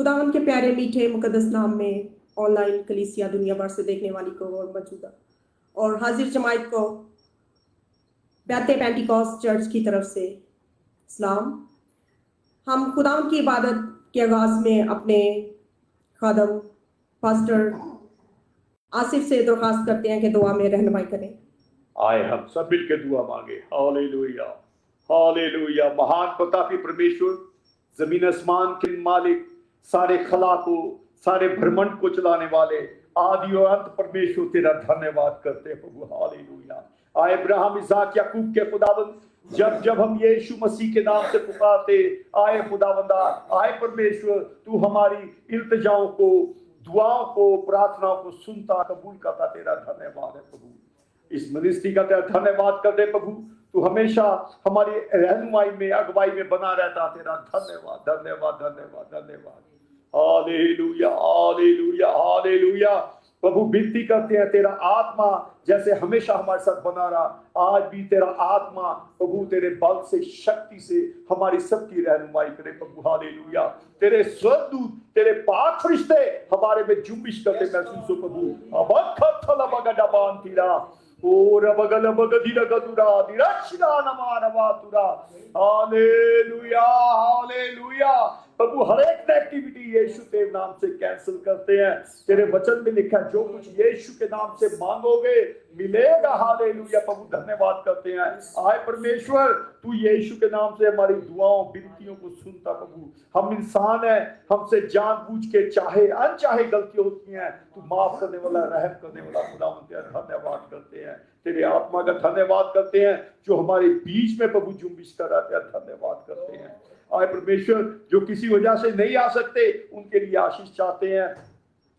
खुदावन के प्यारे मीठे मुकद्दस नाम में ऑनलाइन कलीसिया दुनिया भर से देखने वाली को और मौजूदा और हाजिर जमात को बैते पेंटिकॉस्ट चर्च की तरफ से सलाम। हम खुदावन की इबादत के आगाज में अपने खादम पास्टर आसिफ से दरख्वास्त करते हैं कि दुआ में रहनुमाई करें। आए हम सब मिलकर दुआ मांगे। Hallelujah hallelujah. महान प्रतापी परमेश्वर, जमीन आसमान के मालिक, सारे खला को, सारे ब्रह्मांड को चलाने वाले आदि और अंत परमेश्वर, तेरा धन्यवाद करते हैं प्रभु। हालेलुया। आए अब्राहम इसहाक याकूब के खुदावंद, जब जब हम यीशु मसीह के नाम से पुकारते, आए खुदावंदा, आए परमेश्वर, तू हमारी इल्तिजाओं को, दुआओं को, प्रार्थनाओं को सुनता, कबूल करता। तेरा धन्यवाद है प्रभु। इस मिनिस्ट्री का तेरा धन्यवाद करते प्रभु। तू हमेशा हमारी रहनुमाई में, अगुवाई में बना रहता। तेरा धन्यवाद धन्यवाद धन्यवाद धन्यवाद। Hallelujah hallelujah hallelujah. प्रभु विनती करते हैं, तेरा आत्मा जैसे हमेशा हमारे साथ बना रहा, आज भी तेरा आत्मा प्रभु तेरे बल से, शक्ति से हमारी सबकी रहनुमाई करे प्रभु। हालेलुया। तेरे स्वर्गदूत, तेरे पाक फरिश्ते हमारे में जुम्बिश करते महसूस हो प्रभु। Hallelujah hallelujah. प्रभु हर एक नेगेटिविटी यीशु के नाम से कैंसिल करते हैं। तेरे वचन में लिखा, जो कुछ यीशु के नाम से मांगोगे मिलेगा। हालेलुया। प्रभु धन्यवाद करते हैं। आए परमेश्वर, तू यीशु के नाम से हमारी दुआओं, विनतियों को सुनता प्रभु। हम इंसान हैं, हमसे जानबूझ के चाहे अनचाहे गलतियां होती हैं, तू माफ करने वाला, रहम करने वाला खुदावंद, तेरा धन्यवाद करते हैं। तेरे आत्मा का धन्यवाद करते हैं जो हमारे बीच में प्रभु जुम्बिश कर रहा है। धन्यवाद करते हैं। आए परमेश्वर, जो किसी वजह से नहीं आ सकते उनके लिए आशीष चाहते हैं।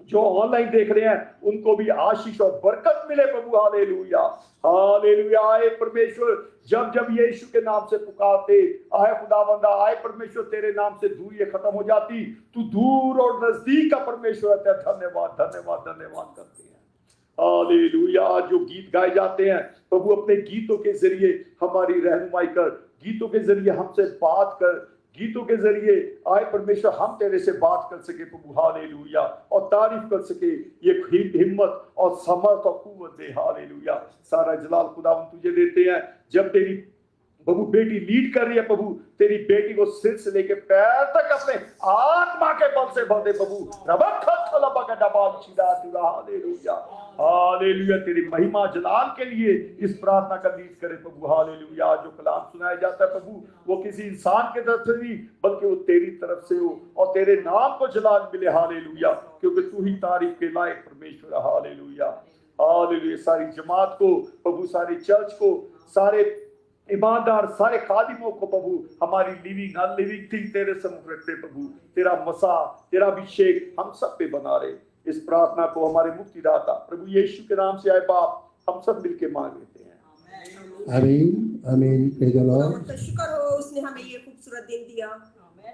जो ऑनलाइन देख रहे हैं उनको भी आशीष और बरकत मिले प्रभु। Hallelujah hallelujah. आए परमेश्वर, जब जब यीशु के नाम से पुकारते, आए खुदावंदा, आए परमेश्वर, तेरे नाम से दूरियां खत्म हो जाती। तू दूर और नजदीक का परमेश्वर है। धन्यवाद धन्यवाद धन्यवाद करते हैं। हालेलुया। जो गीत गाए जाते हैं प्रभु, अपने गीतों के जरिए हमारी रहनुमाई कर, गीतों के जरिए हमसे बात कर, गीतों के जरिए आए परमेश्वर हम तेरे से बात कर सके प्रभु। हालेलुया। और तारीफ कर सके। ये हिम्मत और समर्थ और कुव्वत दे। हालेलुया। सारा जलाल खुदावंद तुझे देते हैं। जब तेरी प्रभु बेटी लीड कर रही है प्रभु, तेरी बेटी को सिर से लेके पैर तक अपने आत्मा के बल से भर दे प्रभु। Hallelujah hallelujah. तेरी महिमा जलाल के लिए इस प्रार्थना का लीड करे प्रभु। हालेलुया। जो कलाम सुनाया जाता है प्रभु, वो किसी इंसान के तरफ से नहीं बल्कि वो तेरी तरफ से हो, और तेरे नाम को जलाल मिले। हालेलुया। क्योंकि तू ही तारीफ के लायक परमेश्वर। Hallelujah hallelujah. सारी जमात को प्रभु, सारी चर्च को, सारे ईमानदार, सारे खादिमों को प्रभु, हमारी लिविंग अनलिविंग थिंग तेरे सम्मुख रखते प्रभु। तेरा मसा, तेरा अभिषेक हम सब पे बना रहे। इस प्रार्थना को हमारे मुक्तिदाता प्रभु यीशु के नाम से आए बाप, हम सब मिलके मांग लेते हैं। आमीन आमीन। Praise the Lord. तो शुक्र हो उसने हमें ये खूबसूरत दिन दिया,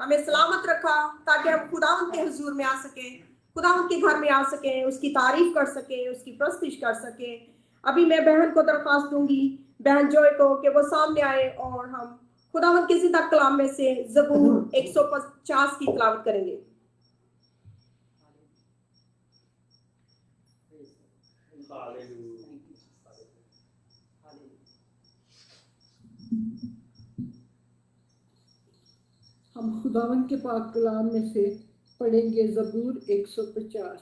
हमें सलामत रखा, ताकि हम खुदावंद के हुजूर में आ सके, खुदावंद के घर में आ सके, उसकी तारीफ कर सके, उसकी प्रस्तुति कर सके। अभी मैं बहन को दरख्वास्त दूंगी, बहन जॉय को, कि वो सामने आए और हम खुदावंद के जिंदा कलाम में से ज़बूर 150 की तिलावत करेंगे। हम खुदावंद के पाक कलाम में से पढ़ेंगे ज़बूर 150।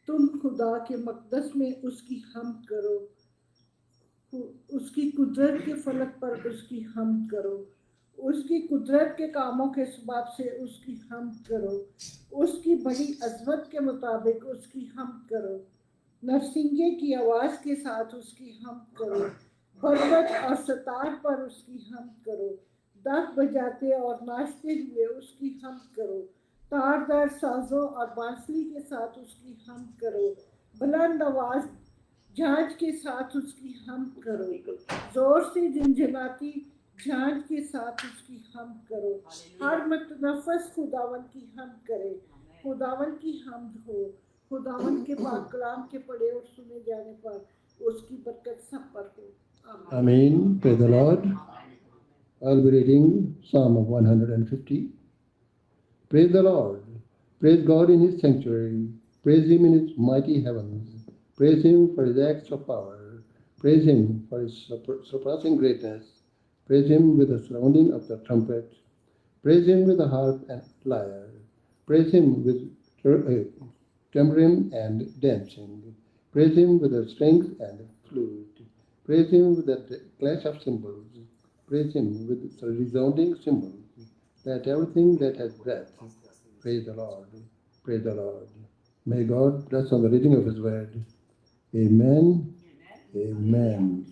तुम खुदा के मक़दस में उसकी हम्द करो, उसकी कुदरत के फलक पर उसकी हम्द करो, उसकी कुदरत के कामों के सबब से उसकी हम्द करो, उसकी बड़ी अज़मत के मुताबिक उसकी हम्द करो, नरसिंगे की आवाज़ के साथ उसकी हम्द करो, बरबत और सतार पर उसकी हम्द करो, दफ बजाते और नाचते हुए उसकी हम्द करो, तारदार साजों और बांसुरी के साथ उसकी हम्द करो, बुलंद आवाज़ झांझ के साथ उसकी हम्द करो, जोर से झंझनाती झांझ के साथ उसकी हम्द करो। हर मुतनफ़्फ़िस खुदावन की हम्द करे, खुदावन की हम्द हो। खुदावन के पाक कलाम के पढ़े और सुने जाने पर उसकी बरकत सब पर हो। आमीन। Praise the Lord. I'll be reading Psalm 150. Praise the Lord. Praise God in his sanctuary. Praise him in his mighty heavens. Praise him for his acts of power. Praise him for his surpassing greatness. Praise him with the sounding of the trumpet. Praise him with the harp and lyre. Praise him with tambourine and dancing. Praise him with the strings and flute. Praise him with the clash of cymbals. Praise him with the resounding cymbals. Let everything that has breath praise the Lord. Praise the Lord. May God bless on the reading of his word. Amen. Amen.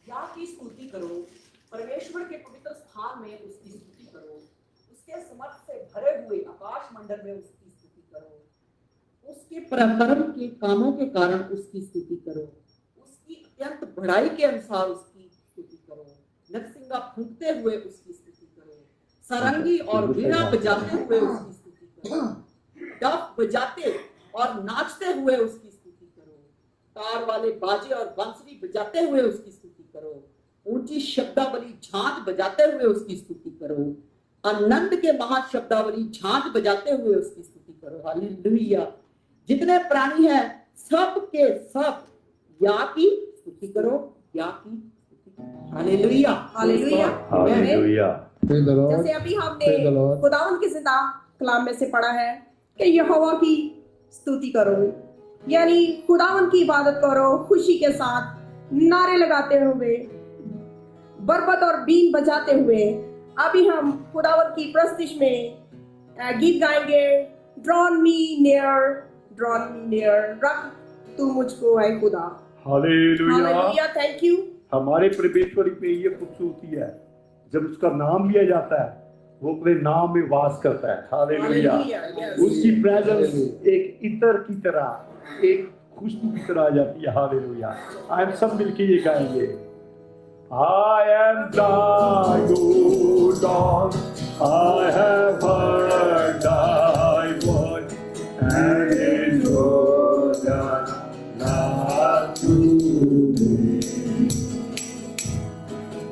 या की स्तुति करो, परमेश्वर के पवित्र स्थान में उसकी स्तुति करो, उसके समर्थ से भरे हुए आकाश मंडल में उसकी स्तुति करो, उसके परम के कामों के कारण उसकी स्तुति करो, उसकी अत्यंत बढ़ाई के अनुसार उसकी स्तुति करो, नरसिंगा फूंकते हुए उसकी स्तुति करो, सारंगी और वीणा बजाते हुए उसकी स्तुति करो, डफ बजाते और नाचते हुए उसकी स्तुति करो, तार वाले बाजे और बांसुरी बजाते हुए उसकी स्तुति करो, ऊंची शब्दावली झांझ बजाते हुए उसकी स्तुति करो, आनंद के महाशब्दावली झांझ बजाते हुए उसकी स्तुति करो। हालेलुया। जितने प्राणी हैं सब के सब या की स्तुति करो, या की स्तुति करो। Hallelujah hallelujah. Hallelujah. Praise the Lord. जैसे अभी हमने Praise the Lord. खुदावंद के जिंदा कलाम में से पढ़ा है कि यहोवा की स्तुति करो, यानी खुदावंद की इबादत करो खुशी के साथ, नारे लगाते हुए, बरबत और बीन बजाते हुए। अभी हम खुदावंद की प्रस्तुति में गीत गाएंगे, ड्रॉन मी नियर, रख तू मुझको है खुदा। हालेलुया। हालेलुया। Thank you. हमारे परमेश्वर में ये खूबसूरती है, जब उसका नाम लिया जाता है वो अपने नाम में वास करता है। हालेलुया। Hallelujah, yes. उसकी प्रेजेंस एक इत्र की तरह, एक खुशबू की तरह आ जाती है। हालेलुया। हम सब मिलके ये गाएंगे। I am thy good Lord, I have heard thy voice, and it was not to me.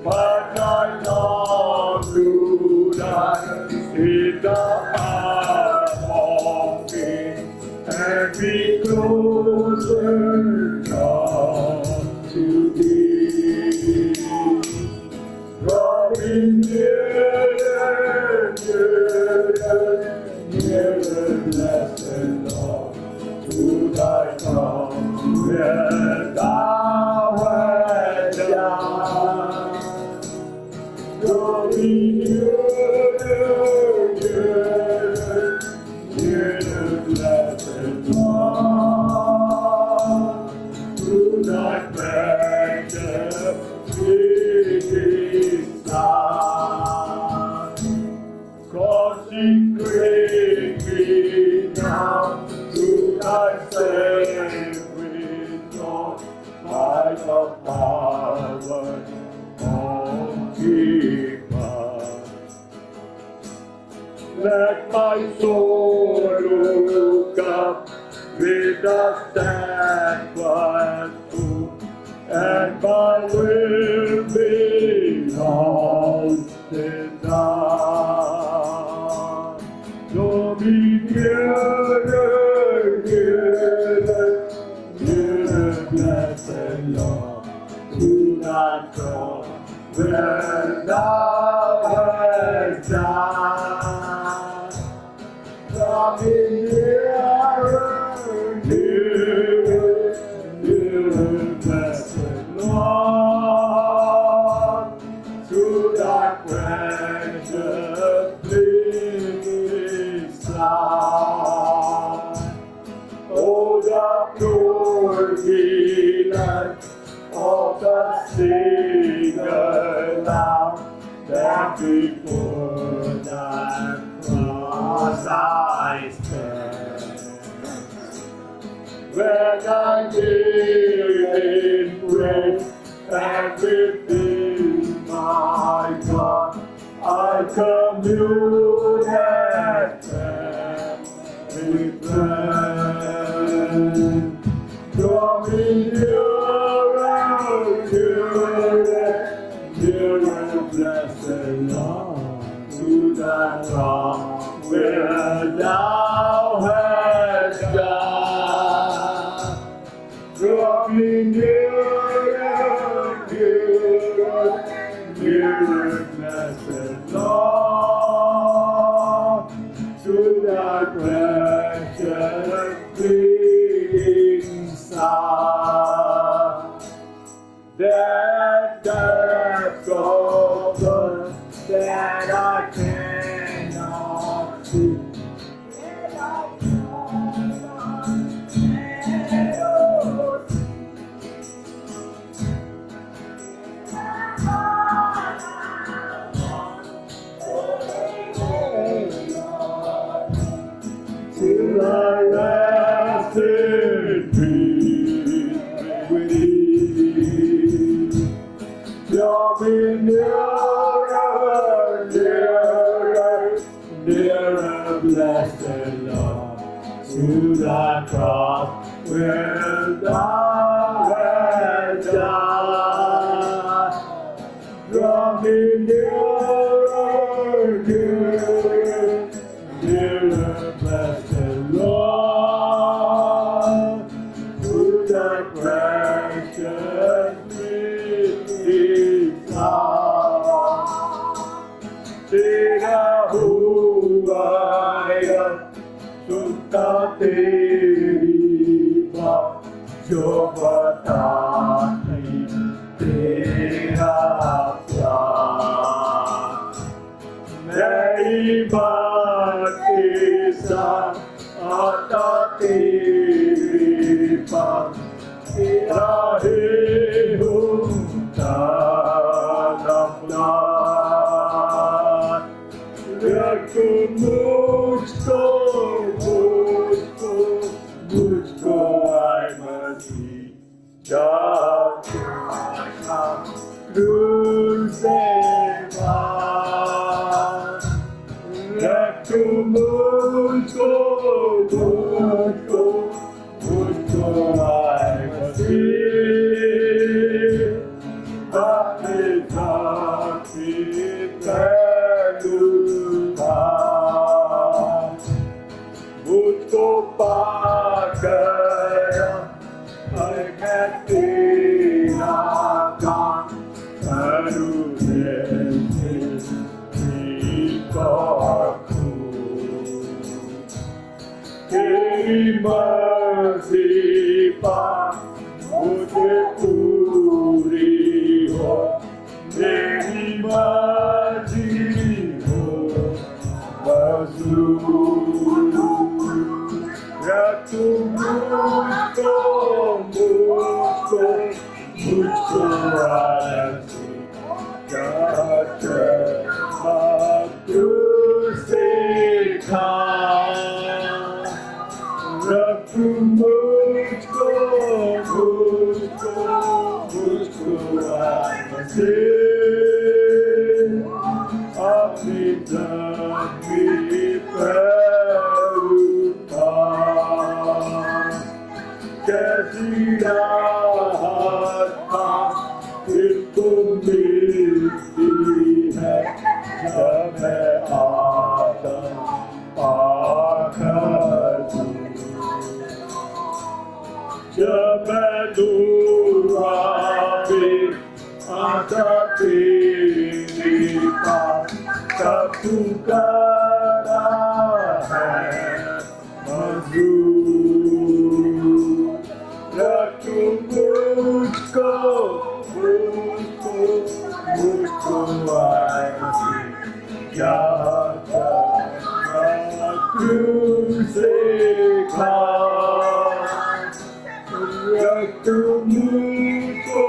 But I long to die in the heart of me, and be closer God to thee. Drawing nearer, blessed Lord, to thy throne, where thou art down. Drawing nearer, blessed Lord, to thy precious consecrate me now to thy sacred thought, by the power of Jesus. Let my soul look up with a steadfast hope, and my will be haunted down. So be nearer, blessed Lord, to thy throne, where thou art died. Draw me nearer, blessed Lord, to thy precious living side. Oh, the purity light of the Savior now, that before thy cross I stand. When I kneel in prayer and within my God, I commune and pray with them. Draw me nearer, the cross where thou hast died. Draw me nearer, nearer, nearer, blessed Lord, to thy precious bleeding side. That depth of blood that I cannot see. Till I rest in peace with thee. Draw me nearer, nearer, nearer, blessed Lord, to thy cross where thou hast died. Draw me nearer, nearer, nearer, blessed Lord, to thy precious bleeding side. तेरा हुआ सुनता तेरी बात जो बता नहीं तेरा प्यार नई बात के साथ आता तेरे पास तेरा है होता नफलात रख मुझको मुझको मुझको आए मसीह जाना क्रूस से पार रख मुझको मुझको मुझको आए मसीह अपने साथी मुझको पाकर मैं तेरा काम करूँ तेरी मर्जी पा मुझे पूरी हो मेरी मर्जी हो मजबूर रख मुझको मुझको मुझको आलसी तू से खा रख मुझको मुझको मुझको आलसी अपनी धरती पर उतार कैसी राहत फिर तो मिलती है जब मैं आता आकर जब मैं दूर पे आता तेरे पास तब तू करा है मजबूर रख मुझको मुझको मुझको आए क्या क्रूस से खा रख मुझको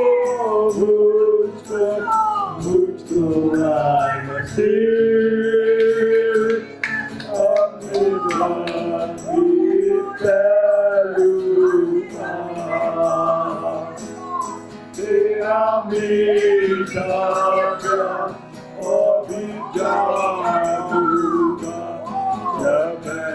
मुझको मुझको आए मसीह अपने धरती पर उतार तेरा मीठा प्यार और भी जाऊंगा जब मैं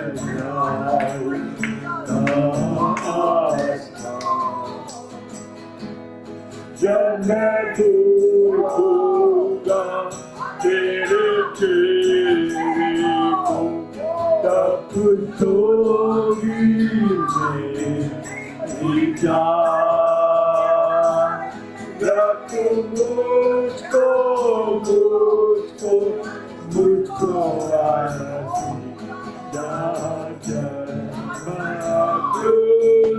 जब मैं दूर होगा तेरे तुझको मेरी जान रख मुझको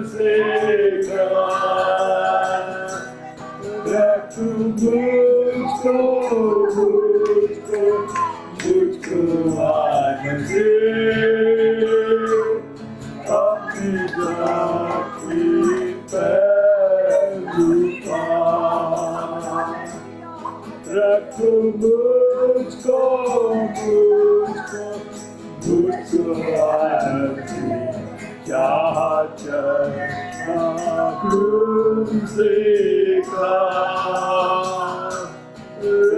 से रख मुझको आज से अपनी जाती पहलू रख मुझको आज चाह से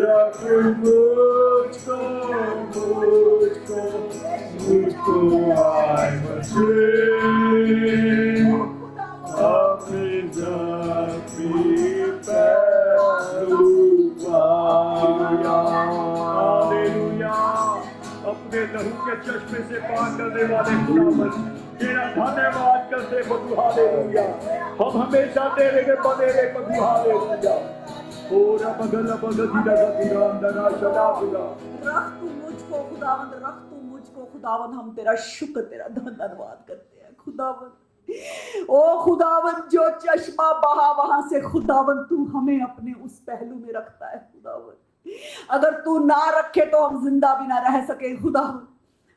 रख मुझको आज से अपनी जाती पहलू हालेलुया। अपने लहू के चश्मे से पान करने वाले खुदावन तेरा धन्यवाद करते प्रभु हालेलुया। हम हमेशा तेरे में बने रहे प्रभु हालेलुया। ओरा बगल धीरा धीरा अंदर शदाबुला रख तू मुझको खुदावंद, रख तू मुझको खुदावंद। हम तेरा शुक्र तेरा धन्यवाद करते हैं खुदावंद। ओ खुदावंद जो चश्मा बहा वहां से खुदावंद तू हमें अपने उस पहलू में रखता है खुदावंद। अगर तू ना रखे तो हम जिंदा भी ना रह सके खुदावंद।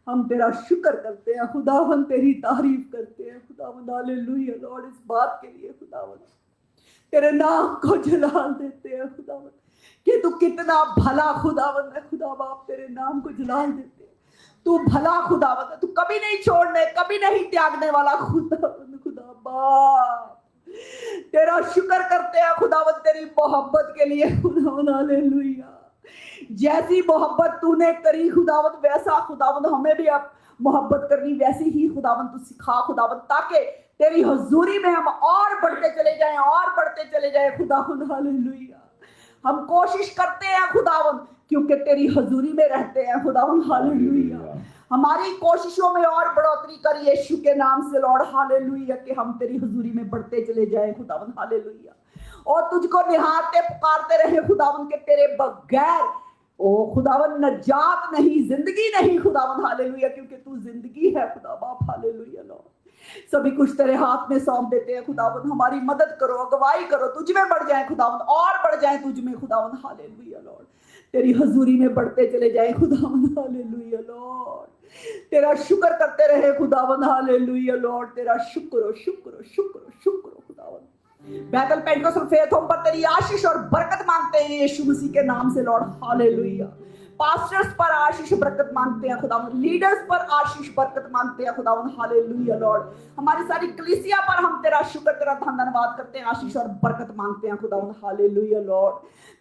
हम तेरा शुक्र करते हैं खुदावंद, तेरी तारीफ करते हैं खुदावंद। Hallelujah Lord. इस बात के लिए खुदावंद तेरे नाम को जलाल देते हैं खुदावंद कि तू कितना भला खुदावंद है। खुदा बाप तेरे नाम को जलाल देते हैं। तू भला खुदावंद है, तू कभी नहीं छोड़ने कभी नहीं त्यागने वाला खुदावंद। खुदा बाप तेरा शुक्र करते हैं खुदावंद तेरी मोहब्बत के लिए खुदावंद। हालेलुया। जैसी मोहब्बत तूने करी खुदावंद वैसा खुदावंद हमें भी अब मोहब्बत करनी वैसी ही खुदावंद तू सिखा खुदावंद, ताकि तेरी हुजूरी में हम और बढ़ते चले जाएं और बढ़ते चले जाएं खुदावंद। हालेलुया। हम कोशिश करते हैं खुदावंद क्योंकि तेरी हुजूरी में रहते हैं खुदावंद। हालेलुया। हमारी कोशिशों में और बढ़ोतरी कर यीशु के नाम से लॉर्ड। हालेलुया कि हम तेरी हुजूरी में बढ़ते चले जाएं खुदावंद। हालेलुया। और तुझको निहारते पुकारते रहे खुदावंद के तेरे बगैर ओ खुदावंद नजात नहीं, जिंदगी नहीं खुदावंद। हालेलुया। क्योंकि तू जिंदगी है खुदा बाप। Hallelujah Lord. सभी कुछ तेरे हाथ में सौंप देते हैं खुदावंद। हमारी मदद करो, अगुवाई करो, तुझ में बढ़ जाए खुदावंद और बढ़ जाए तुझ में खुदावंद। Hallelujah Lord. तेरी हुजूरी में बढ़ते चले जाए खुदावंद। Hallelujah Lord. तेरा शुक्र करते रहे खुदावंद। Hallelujah Lord. तेरा शुक्र शुक्र शुक्र शुक्र खुदावंद। बैतल पेंटिकोस्टल फेथ होम पर तेरी आशीष और बरकत मांगते हैं यीशु मसीह के नाम से लॉर्ड। हालेलुया। पास्टर्स पर आशीष बरकत मांगते हैं खुदावंद, लीडर्स पर आशीष बरकत मांगते हैं खुदावंद। Hallelujah Lord. हमारी सारी कलीसिया पर हम तेरा शुक्र तेरा धन्यवाद करते हैं, आशीष और बरकत मांगते हैं खुदावंद। Hallelujah Lord.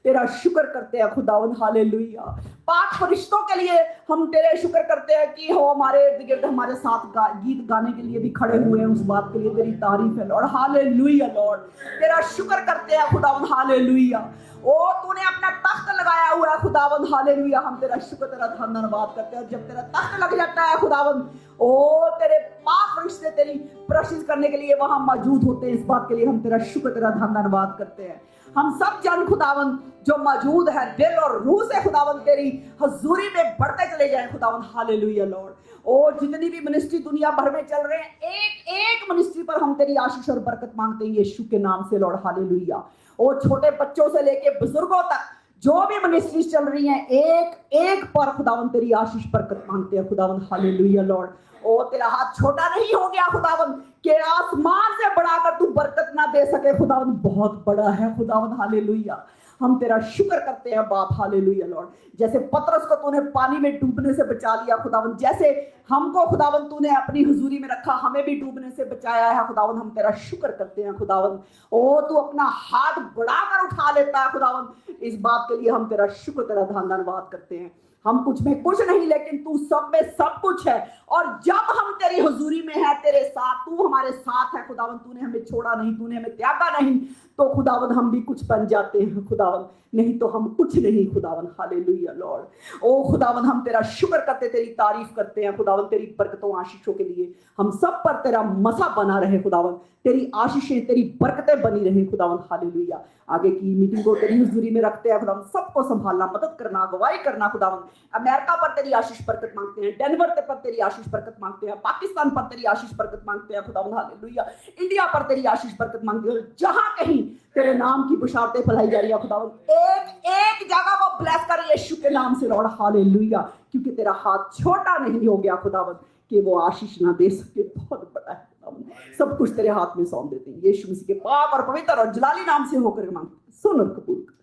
तेरा शुक्र करते हैं खुदावंद। हालेलुया। पाक फरिश्तों के लिए हम तेरे शुक्र करते हैं कि हो हमारे इर्द गिर्द हमारे साथ गीत गाने के लिए भी खड़े हुए हैं। उस बात के लिए तेरी तारीफ है लॉर्ड। Hallelujah Lord. तेरा शुक्र करते हैं खुदावंद। हालेलुया। ओ तूने अपना तख्त लगाया हुआ है खुदावंद। हालेलुया। हम तेरा शुक्र तेरा धन्यवाद करते हैं। जब तेरा तख्त लग जाता है खुदावंद, ओ तेरे पाक फरिश्ते तेरी प्रशंसा करने के लिए वहां मौजूद होते हैं। इस बात के लिए हम तेरा शुक्र तेरा धन्यवाद करते हैं। हम सब जन खुदावंद जो मौजूद है दिल और रूह से खुदावंद तेरी हुजूरी में बढ़ते चले जाएं खुदावंद। Hallelujah Lord. और जितनी भी मिनिस्ट्री दुनिया भर में चल रहे हैं, एक एक मिनिस्ट्री पर हम तेरी आशीष और बरकत मांगते हैं यीशु के नाम से लॉर्ड। हालेलुया। और छोटे बच्चों से लेके बुजुर्गों तक जो भी मिनिस्ट्री चल रही हैं, एक एक पर खुदावंद तेरी आशीष बरकत मांगते हैं खुदावंद। Hallelujah Lord. ओ तेरा हाथ छोटा नहीं हो गया खुदावंद के आसमान से बढ़ाकर तू बरकत ना दे सके खुदावंद, बहुत बड़ा है खुदावंद। हालेलुया। हम तेरा शुक्र करते हैं बाप। Hallelujah Lord. जैसे पतरस को तूने पानी में डूबने से बचा लिया खुदावंद, जैसे हमको खुदावंद तूने अपनी हुजूरी में रखा, हमें भी डूबने से बचाया है खुदावंद। हम तेरा शुक्र करते हैं खुदावंद। ओ तू अपना हाथ बढ़ाकर उठा लेता है खुदावंद। इस बात के लिए हम तेरा शुक्र तेरा धन्यवाद करते हैं। हम कुछ में कुछ नहीं, लेकिन तू सब में सब कुछ है और जब हम तेरी हुजूरी में है, तेरे साथ, तू हमारे साथ है खुदावन, तूने हमें छोड़ा नहीं, तूने हमें त्यागा नहीं, तो खुदावन हम भी कुछ बन जाते हैं खुदावन, नहीं तो हम कुछ नहीं खुदावन। Hallelujah Lord. ओ खुदावन, हम तेरा शुक्र करते, तेरी तारीफ करते हैं खुदावन, तेरी बरकतों आशीषों के लिए हम सब पर तेरा मसा बना रहे खुदावन, तेरी आशीषें, तेरी बरकतें बनी रहे खुदावन। हालेलुया। आगे की मीटिंग को तेरी हुजूरी में रखते हैं खुदावन, सबको संभालना, मदद करना, अगुवाई करना खुदावन। अमेरिका पर तेरी आशीष बरकत मांगते हैं, डेनवर पर तेरी आशीष बरकत मांगते हैं, पाकिस्तान पर तेरी आशीष बरकत मांगते हैं खुदावन। हालेलुया। इंडिया पर तेरी आशीष बरकत मांगते हैं, जहां कहीं तेरे नाम की बुशारतें फैलाई जा रही है खुदावन, एक एक जगह को ब्लेस कर यीशु के नाम से लॉर्ड। हालेलुया। क्योंकि तेरा हाथ छोटा नहीं हो गया खुदावन कि वो आशीष ना दे सके, बहुत बड़ा है खुदावन। सब कुछ तेरे हाथ में सौंप देते हैं, यीशु मसीह के पाक और पवित्र और जलाली नाम से होकर मांगते, सुन और कबूल कर।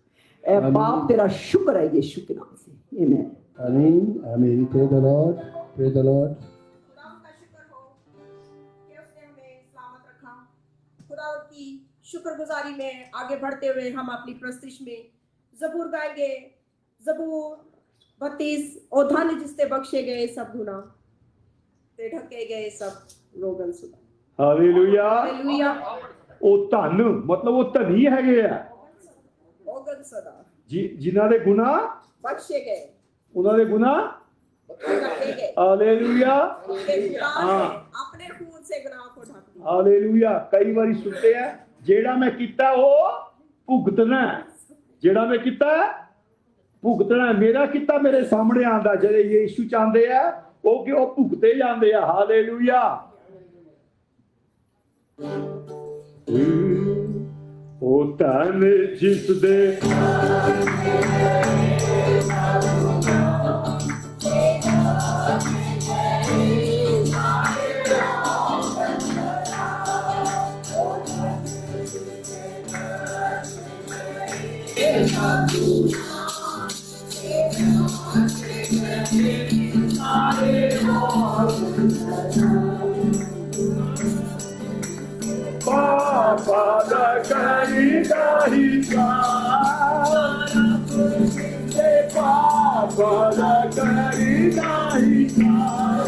ए बाप, तेरा शुक्र है यीशु के नाम से, आमीन। आमीन आमीन। Praise the Lord, praise the Lord. खुदावंद का शुक्र हो कि उसने हमें सलामत रखा। खुदावंद की शुक्रगुजारी में आगे बढ़ते हुए हम अपनी प्रस्तुति में जबूर गाएंगे, जबूर 32। ओ धन जिससे बख्शे गए सब गुनाह, ते ढके गए सब रोगन सुदा। हालेलुया। हालेलुया। ਉਹ ਧਨ ਮਤਲਬ ਉਹ ਧਨੀ ਹੈਗੇ ਆ रोगन सदा ਜਿਨ੍ਹਾਂ ਦੇ ਗੁਨਾਹ बख्शे गए, ਉਹਨਾਂ ਦੇ ਗੁਨਾਹ ढके गए। हालेलुया। उनके गुनाह ने हाँ। अपने खून से गुनाह को ढक दिया। हालेलुया। कई ਵਾਰੀ ਸੁਣਦੇ ਆ ਜਿਹੜਾ ਮੈਂ ਕੀਤਾ ਉਹ ਭੁਗਤਣਾ ਹੈ, ਜਿਹੜਾ ਮੈਂ ਕੀਤਾ ਭੁਗਤਣਾ ਹੈ, ਮੇਰਾ ਕੀਤਾ ਮੇਰੇ ਸਾਹਮਣੇ ਆਂਦਾ। ਜਿਹੜੇ ਯੀਸ਼ੂ ਚਾਹੁੰਦੇ ਆ ਉਹ ਕਿ ਉਹ ਭੁਗਤੇ ਜਾਂਦੇ ਆ। ਹਾਲੇਲੂਇਆ। ਉਹ ਧਨ ਜਿਸ ਦੇ पापा दा करीदा हिसाब, पापा दा करीदा हिसाब,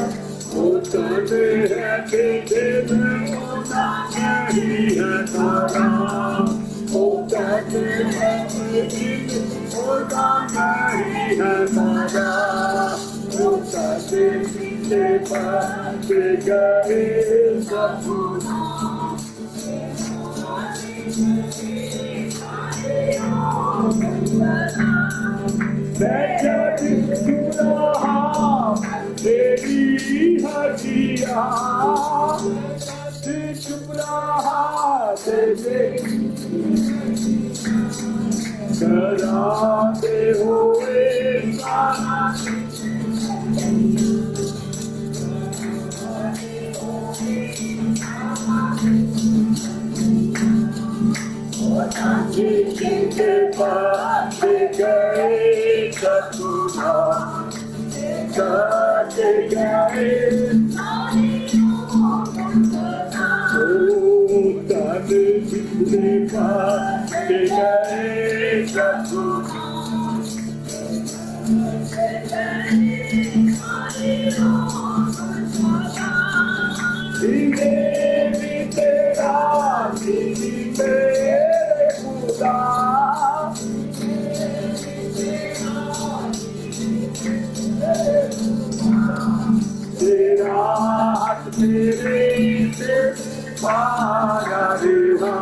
वो तने है तेरे में होना नहीं है तारा, वो तने है तेरे में होना नहीं है तारा, वो तने से पास गए सब तेरी हजिया शुक्रा कराते हुए जिनके पास गए सतुना करते गए तब जिनके पास गए सतुना तेरा तेरा हाथ मेरे से पारा देना,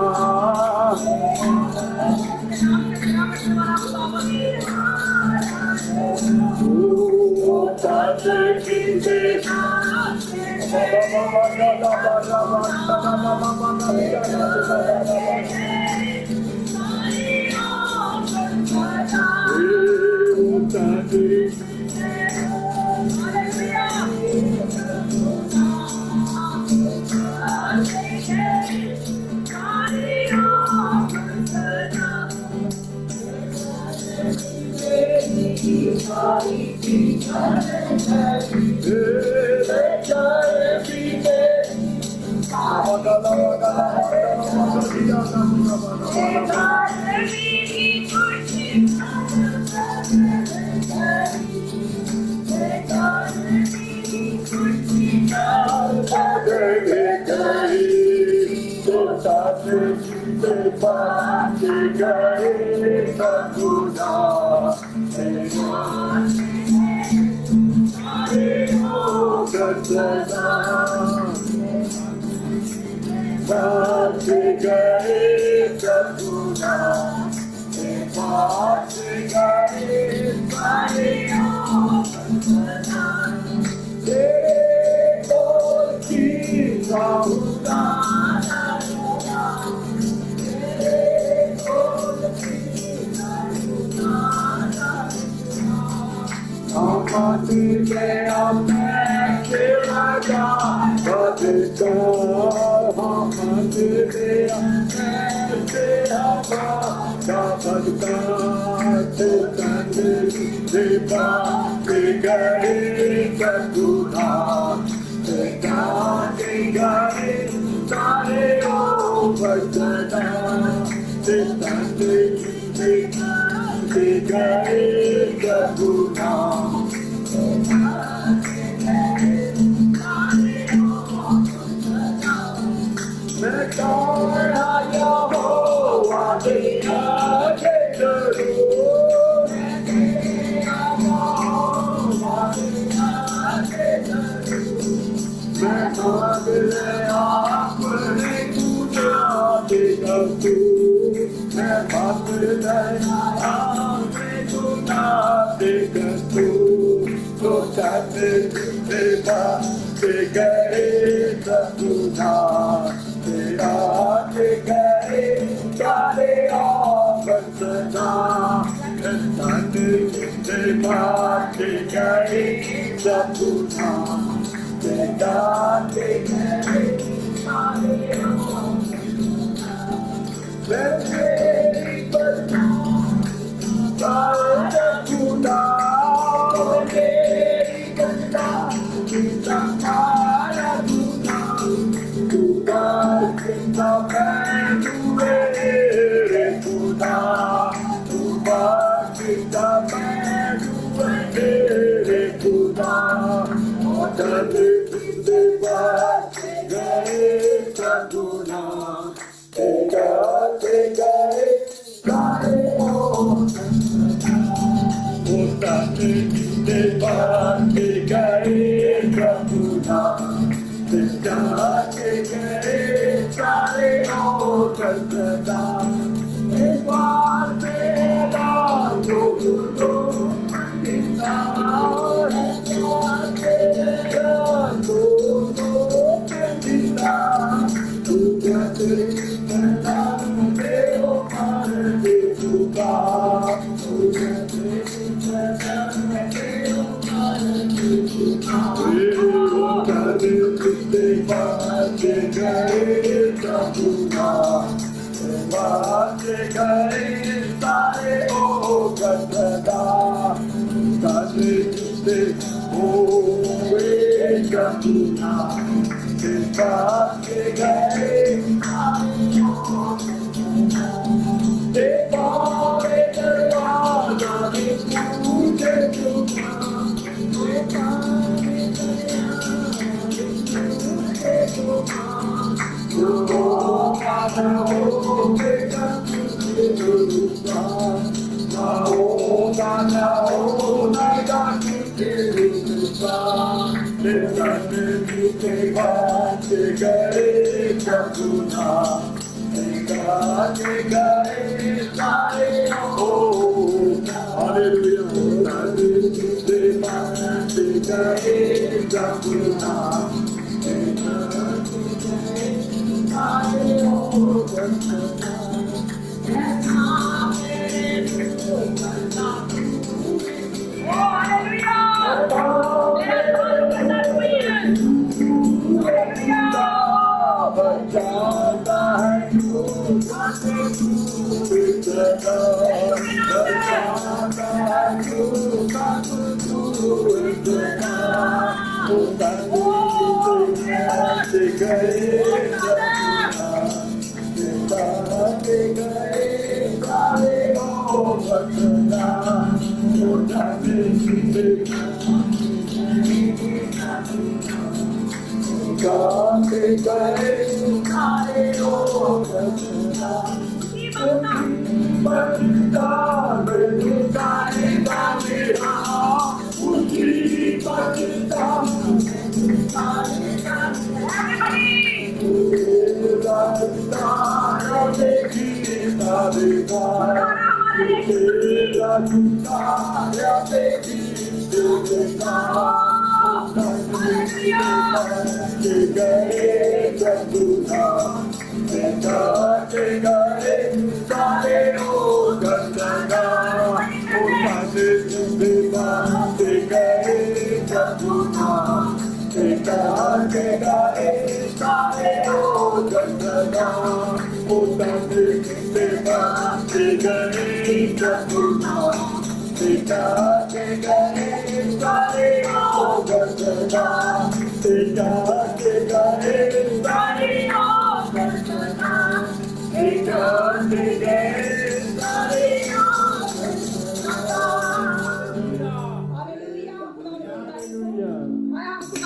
गाते गए सारे लोग बनता गाएगा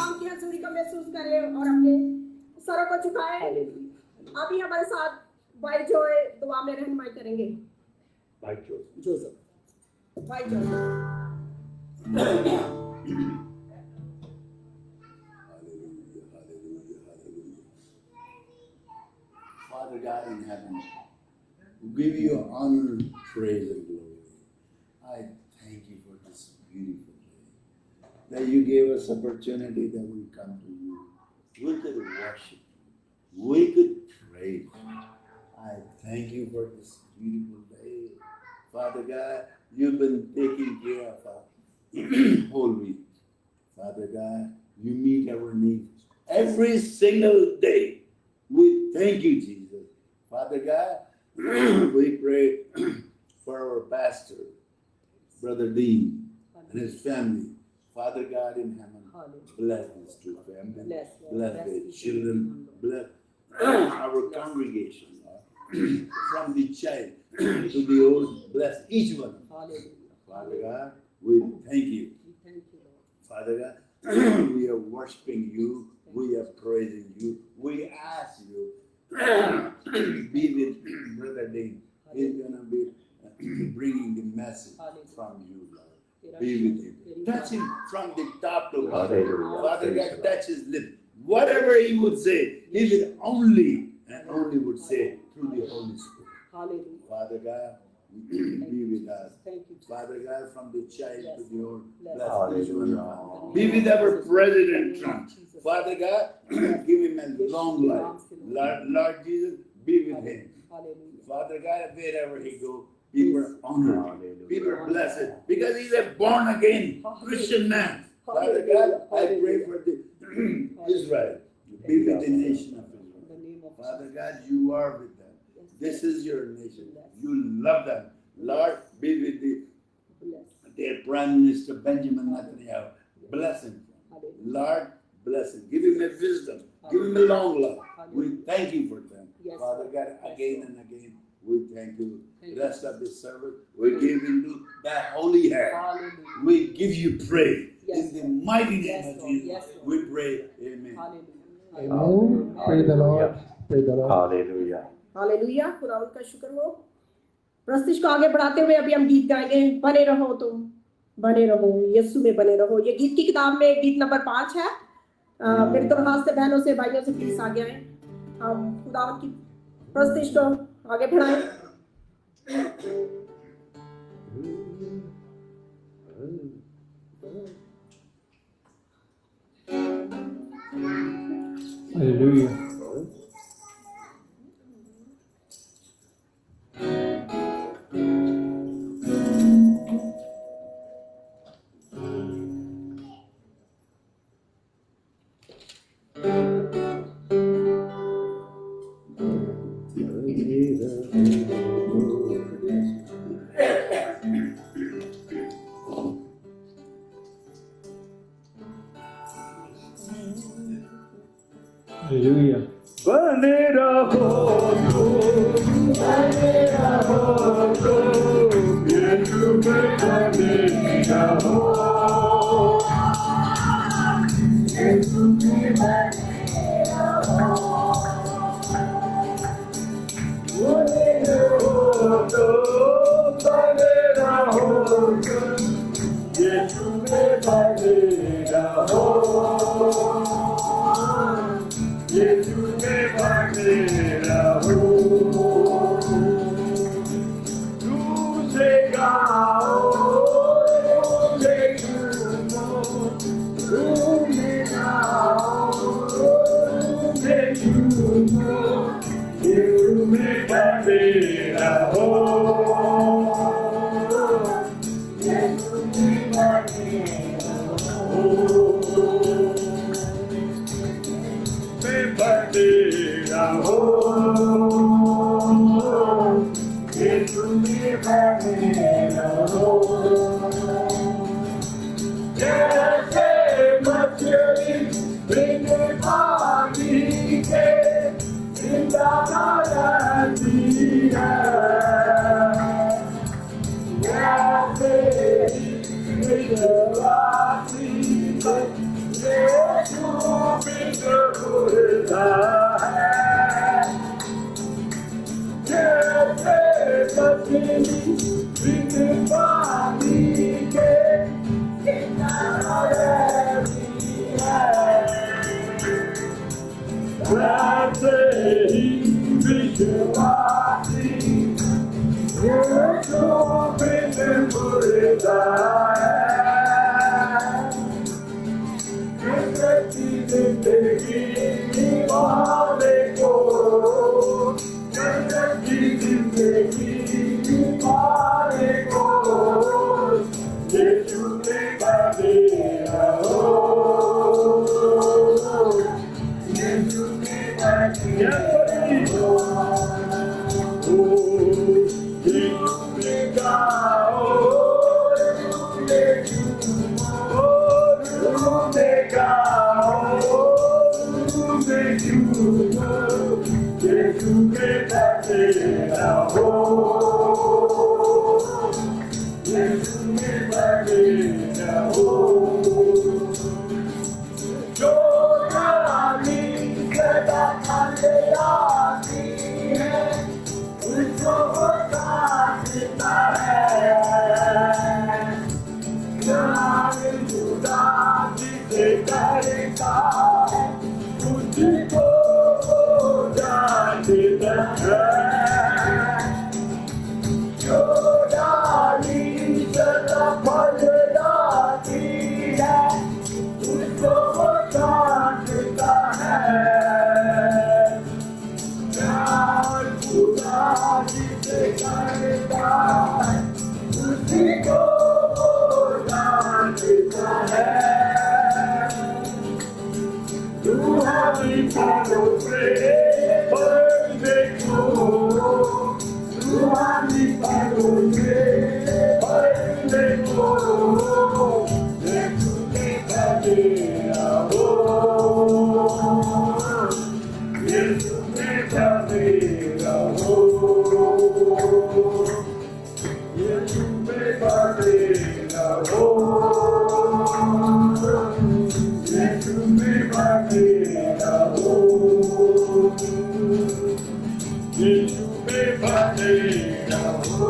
मेरा उसी बनता महसूस करें और अपने सरों को झुकाएं। अभी हमारे साथ भाई जोए दुआ में रहनुमाई करेंगे। भाई जोसेफ भाई जोए Father God in heaven, we give you honor, praise, and glory. I thank you for this beautiful day, that you gave us opportunity that we come to you. We could worship you. We could praise you. I thank you for this beautiful day. Father God, you've been taking care of us whole week. Father God, you meet our needs every single day. We thank you, Jesus. Father God, we pray for our pastor, Brother Dean, and his family. Father God in heaven, bless these two families, bless their children, bless our congregation, Lord. From the child to the old, bless each one. Father God, we thank you. Father God, we are worshiping you. We are praising you. We ask you, be with Brother Dean. He's going to be bringing the message from you, Lord. Be with him. Touch him from the top to bottom. Father God, touch his lips. Whatever he would say, he will only and only would say through the Holy Spirit. Father God, be with us. Father God, from the child to the old, bless each one. Be with our President Trump. Father God, give him a long life. Lord Jesus, be with him. Father God, wherever he goes, people honor him. People bless him. Because he's a born again Christian man. Father God, I pray for the Israel. Be with the nation of Israel. Father God, you are with them. This is your nation. You love them. Lord, be with their Prime Minister Benjamin Netanyahu. Bless him. Lord, bless him. Give him a wisdom. Give him a long life. We thank you for them. Father God, again and again, we thank you. The rest of the service, we give into that holy hand. We give you praise. In the mighty name of Jesus, we pray. Amen. Amen. Praise the Lord. Praise the Lord. Hallelujah. Hallelujah, खुदावंद का शुक्र हो। प्रस्तुति को आगे बढ़ाते हुए अभी हम गीत गाएंगे, बने रहो तुम, बने रहो यीशु में बने रहो। ये गीत की किताब में गीत नंबर 5 है। मेरे तरफ से बहनों से भाइयों से प्लीज आगे आए, हम खुदावंद की प्रस्तुति को आगे बढ़ाएं। Hallelujah. Hallelujah. बने रहो तुम, बने रहो तुम, यीशु में बने रहो, यीशु में बने रहो, यीशु में बने रहो। जैसे मछली बिन पानी के जिंदा रहती है, वैसे ही विश्वासी यीशु बिन भूलता है। जैसे मछली बिन पानी के जिंदा रहती है, वैसे ही विश्वासी यीशु बिन भूलता है। जिंदगी वाले को, जिंदगी वाले को यीशु में बने रहो, यीशु में बने रहो। यीशु में गाओ, यीशु में गाओ, यीशु में बने रहो, यीशु में बने रहो। जो रानी सदा खाते आती है, उसको वो साथता है। जान जुदा जिसे करता है, उसको वो जानता है। जो डाली सदा फल लाती है, उसको वो जानता है। जान जुदा जिसे करता है, उसको वो जानता है। तू हमें पालो से बंदे को, तू हमें पालो से बंदे को, यीशु में बने रहो, यीशु में बने रहो, यीशु में बने रहो, यीशु में बने रहो, यीशु में बने रहो, यीशु में बने रहो।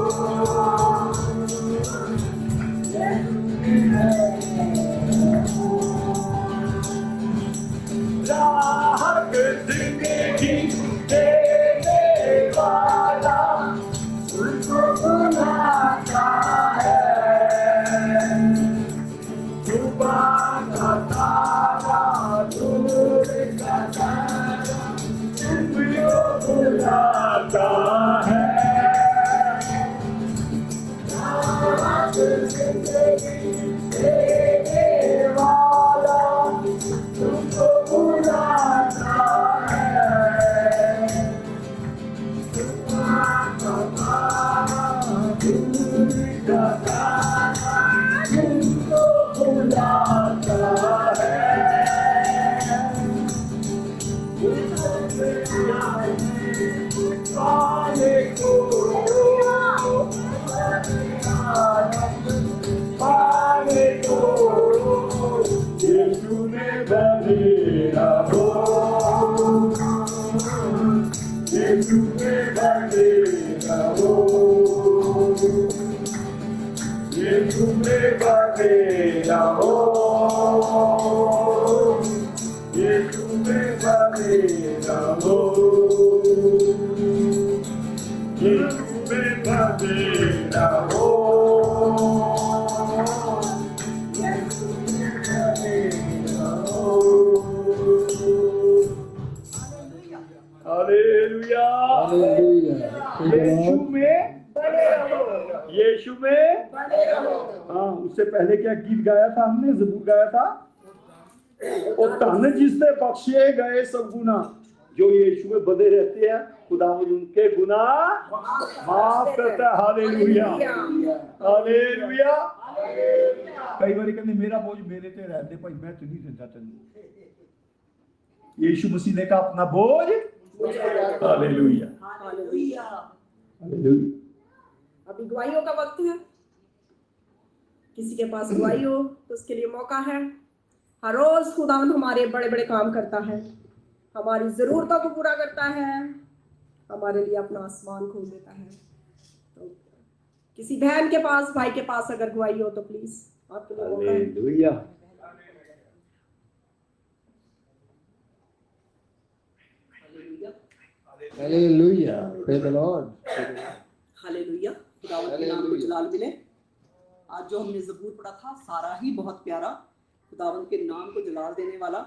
राहत जिंदगी देने वाला उसको बुलाता है, सुबह का तारा, दूर का तारा तुझको बुलाता है। राहत जिंदगी देने वाला तुझको बुलाता है, सुबह का तारा, दूर का तारा तुझको बुलाता है। पाने को, पाने को यीशु में बने रहो, यीशु में बने रहो, यीशु में बने रहो, यीशु में बने रहो, यीशु में बने रहो, यीशु में बने रहो। Hallelujah, Hallelujah. Praise the Yeshu Lord. में बने रहो, यीशु में बने रहो। हाँ, उससे पहले क्या गीत गाया था हमने, ज़बूर गाया था, और धन जिसने बख्शे गए सब गुना, जो यीशु में बंधे रहते हैं खुदावंद उनके गुनाह माफ करता है। Hallelujah hallelujah. कई बार कहते मेरा बोझ मेरे ते रहते भाई मैं तो नहीं देता तेन। यीशु मसीह ने कहा अपना बोझ। Hallelujah hallelujah. हालेलुया। अभी गवाहियों का वक्त है। किसी के पास गवाही हो तो उसके लिए मौका है। हर रोज खुदावंद हमारे बड़े बड़े काम करता है, हमारी जरूरतों को पूरा करता है, हमारे लिए अपना आसमान खोल देता है। तो किसी बहन के पास, भाई के पास अगर गवाही हो तो प्लीज आपके लिए मौका है। Hallelujah. Hallelujah. Praise the Lord. Hallelujah. खुदावंद के नाम को जलाल मिले। आज जो हमने ज़बूर पढ़ा था सारा ही बहुत प्यारा, खुदावंद के नाम को जलाल देने वाला।